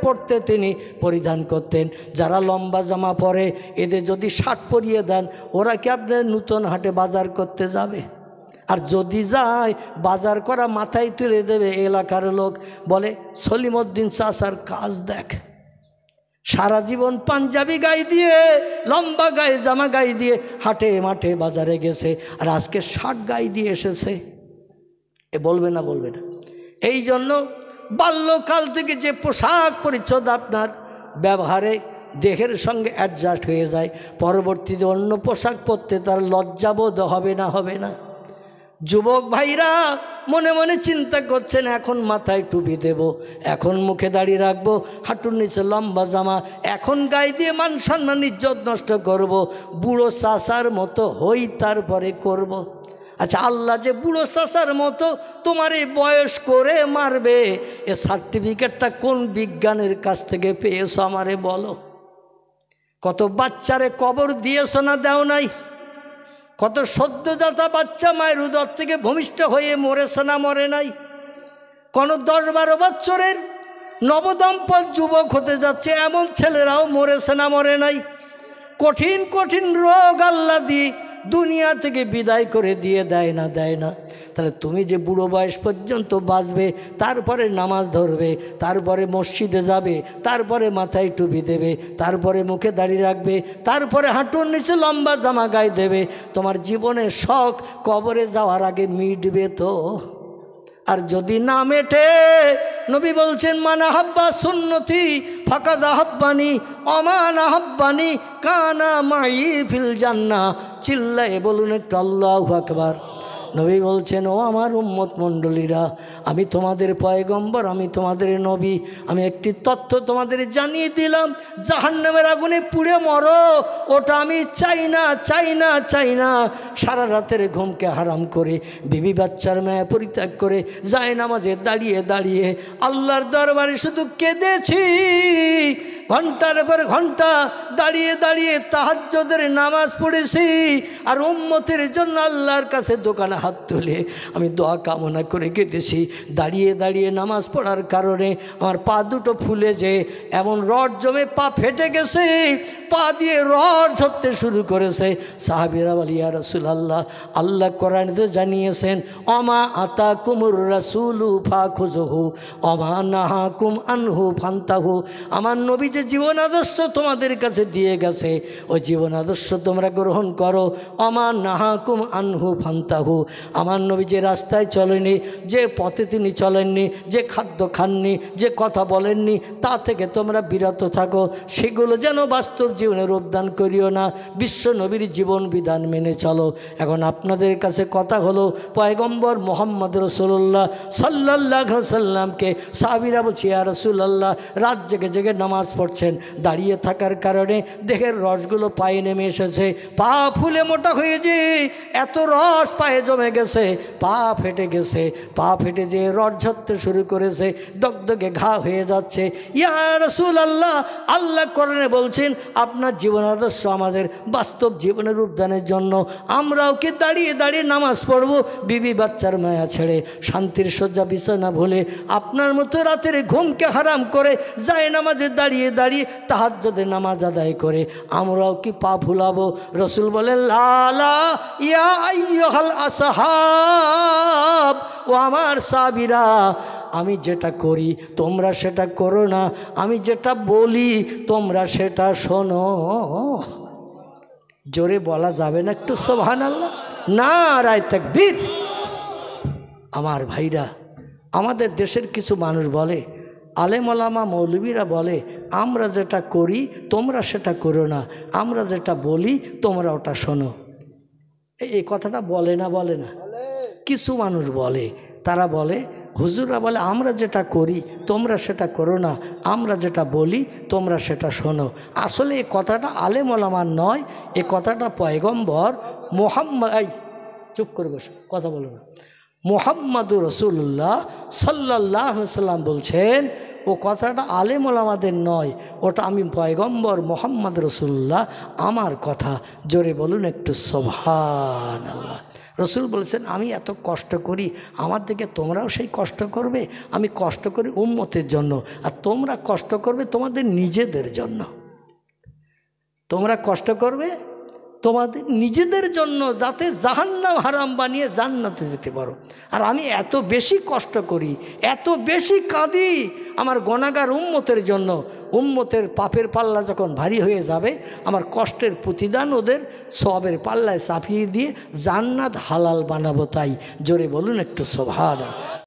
পড়তে তিনি পরিধান করতেন। যারা লম্বা জামা পরে, এদের যদি শার্ট পরিয়ে দেন, ওরা কি আপনার নূতন হাটে বাজার করতে যাবে? আর যদি যায়, বাজার করা মাথায় তুলে দেবে এলাকার লোক। বলে, সলিমউদ্দিন চাচার কাজ দেখ, সারা জীবন পাঞ্জাবি গায়ে দিয়ে, লম্বা গায়ে জামা গায়ে দিয়ে হাটে মাঠে বাজারে গেছে, আর আজকে শার্ট গায়ে দিয়ে এসেছে। এ বলবে না, বলবে না। এই জন্য বাল্যকাল থেকে যে পোশাক পরিচ্ছদ আপনার ব্যবহারে দেহের সঙ্গে অ্যাডজাস্ট হয়ে যায়, পরবর্তীতে অন্য পোশাক পরতে তার লজ্জাবোধ হবে না, হবে না? যুবক ভাইরা মনে মনে চিন্তা করছেন, এখন মাথায় টুপি দেব, এখন মুখে দাড়ি রাখবো, হাঁটুর নিচে লম্বা জামা, এখন গায়ে দিয়ে মান সম্মান ইজ্জত নষ্ট করব, বুড়ো চাচার মতো হই তারপরে করব। আচ্ছা, আল্লাহ যে বুড়ো চাচার মতো তোমার এই বয়স করে মারবে, এ সার্টিফিকেটটা কোন বিজ্ঞানের কাছ থেকে পেয়েছো আমারে বলো? কত বাচ্চারে কবর দিয়েছো না, দাও নাই? কত সদ্যজাতা বাচ্চা মায়ের উদর থেকে ভূমিষ্ঠ হয়ে মরেছে না, মরে নাই? কোনো 10-12 বছরের নবদম্পত যুবক হতে যাচ্ছে এমন ছেলেরাও মরেছে না, মরে নাই? কঠিন কঠিন রোগ আল্লাহ দিয়ে দুনিয়া থেকে বিদায় করে দিয়ে দেয় না, দেয় না? তাহলে তুমি যে বুড়ো বয়স পর্যন্ত বাঁচবে, তারপরে নামাজ ধরবে, তারপরে মসজিদে যাবে, তারপরে মাথায় টুপি দেবে, তারপরে মুখে দাড়ি রাখবে, তারপরে হাঁটুর নিচে লম্বা জামা গায়ে দেবে, তোমার জীবনের শখ কবরে যাওয়ার আগে মিটবে তো? আর যদি না মেটে, নবী বলছেন মান আহাব্বা সুন্নতি ফাকাদ আহাব্বানি ওমান আহাব্বানি কানা মাই ফিল জান্নাহ। চিল্লায়ে বলুন একটু আল্লাহু আকবার। নবী বলছেন ও আমার উম্মত মণ্ডলীরা, আমি তোমাদের পয়গম্বর, আমি তোমাদের নবী, আমি একটি তথ্য তোমাদের জানিয়ে দিলাম, জাহান্নামের আগুনে পুড়ে মরো, ওটা আমি চাই না, চাই না, চাই না। সারা রাতের ঘুমকে হারাম করে, বিবি বাচ্চার মায়া পরিত্যাগ করে, যায় নামাজে দাঁড়িয়ে দাঁড়িয়ে আল্লাহর দরবারে শুধু কেঁদেছি, ঘন্টার পর ঘন্টা দাঁড়িয়ে দাঁড়িয়ে তাহাজ্জুদের নামাজ পড়েছি, আর উম্মতের জন্য আল্লাহর কাছে দোকানে হাত তুলে আমি দোয়া কামনা করে কেঁদেছি। দাঁড়িয়ে দাঁড়িয়ে নামাজ পড়ার কারণে আমার পা দুটো ফুলে যে এমন রড জমে পা ফেটে গেছে, পা দিয়ে রড ঝরতে শুরু করেছে। সাহাবীরা বলে ইয়া রাসূলুল্লাহ, আল্লাহ কোরআনে তো জানিয়েছেন অমা আতাকুমুর রাসূলু ফাখুযুহু ওমা নাহাকুম আনহু ফান্তাহু। আমার নবী যে জীবন আদর্শ তোমাদের কাছে দিয়ে গেছে, ওই জীবন আদর্শ তোমরা গ্রহণ করো। ওমা নাহাকুম আনহু ফান্তাহু। আমার নবী যে রাস্তায় চলেনি, যে পথে তিনি চলেননি, যে খাদ্য খাননি, যে কথা বলেননি, তা থেকে তোমরা বিরত থাকো। সেগুলো যেন বাস্তব জীবনে রূপদান করিও না, বিশ্ব নবীর জীবন বিধান মেনে চলো। এখন আপনাদের কাছে কথা হলো, পয়গম্বর মোহাম্মদ রাসূলুল্লাহ সাল্লাল্লাহু আলাইহি সাল্লামকে সাহাবীরা বলছে ইয়া রাসূলুল্লাহ, রাত জেগে জেগে নামাজ পড়ছেন, দাঁড়িয়ে থাকার কারণে দেহের রসগুলো পায়ে নেমে এসেছে, পা ফুলে মোটা হয়েছে, এত রস পায়ে জমে গেছে, পা ফেটে গেছে, পা ফেটে যে রস ঝরতে শুরু করেছে, দগদগে ঘা হয়ে যাচ্ছে। ইয়া রাসূলুল্লাহ, আল্লাহ কোরআনে বলছেন আপনার জীবন আদর্শ আমাদের বাস্তব জীবনের রূপদানের জন্য আমরাও কি দাঁড়িয়ে দাঁড়িয়ে নামাজ পড়ব, বিবি বাচ্চার মায়া ছেড়ে, শান্তির শয্যা বিছানা ভুলে, আপনার মতো রাতের ঘুমকে হারাম করে, যায় নামাজে দাঁড়িয়ে দাঁড়িয়ে তাহাজ্জুদের নামাজ আদায় করে আমরাও কি পা ভুলাবো? রসুল বলেন লা লা ইয়া আইয়ুহাল আসহাব, ও আমার সাহাবীরা, আমি যেটা করি তোমরা সেটা করো না, আমি যেটা বলি তোমরা সেটা শোনো। জোরে বলা যাবে না একটু সুবহানাল্লাহ? নারায়ে তাকবীর। আমার ভাইরা, আমাদের দেশের কিছু মানুষ বলে, আলেম ওলামা মৌলবীরা বলে আমরা যেটা করি তোমরা সেটা করো না, আমরা যেটা বলি তোমরা ওটা শোনো। এই কথাটা বলে না? বলে না? কিছু মানুষ বলে, তারা বলে হুজুররা বলে আমরা যেটা করি তোমরা সেটা করো না, আমরা যেটা বলি তোমরা সেটা শোনো। আসলে এই কথাটা আলেম ওলামার নয়, এ কথাটা পয়গম্বর মুহাম্মদ, চুপ করে বসো, কথা বলো না, মুহাম্মাদুর রাসূলুল্লাহ সাল্লাল্লাহু আলাইহি সাল্লাম বলছেন, ও কথাটা আলেম ওলামাদের নয়, ওটা আমি পয়গম্বর মুহাম্মদ রাসূলুল্লাহ আমার কথা। জোরে বলুন একটু সুবহানাল্লাহ। রসুল বলছেন আমি এত কষ্ট করি, আমার দিকে তোমরাও সেই কষ্ট করবে। আমি কষ্ট করি উম্মতের জন্য, আর তোমরা কষ্ট করবে তোমাদের নিজেদের জন্য। তোমরা কষ্ট করবে তোমাদের নিজেদের জন্য, যাতে জাহান্নাম হারাম বানিয়ে জান্নাতে যেতে পারো। আর আমি এত বেশি কষ্ট করি, এত বেশি কাঁদি আমার গুনাহগার উম্মতের জন্য। উম্মতের পাপের পাল্লা যখন ভারী হয়ে যাবে, আমার কষ্টের প্রতিদান ওদের সওয়াবের পাল্লায় চাপিয়ে দিয়ে জান্নাত হালাল বানাবো। তাই জোরে বলুন একটু সুবহানাল্লাহ।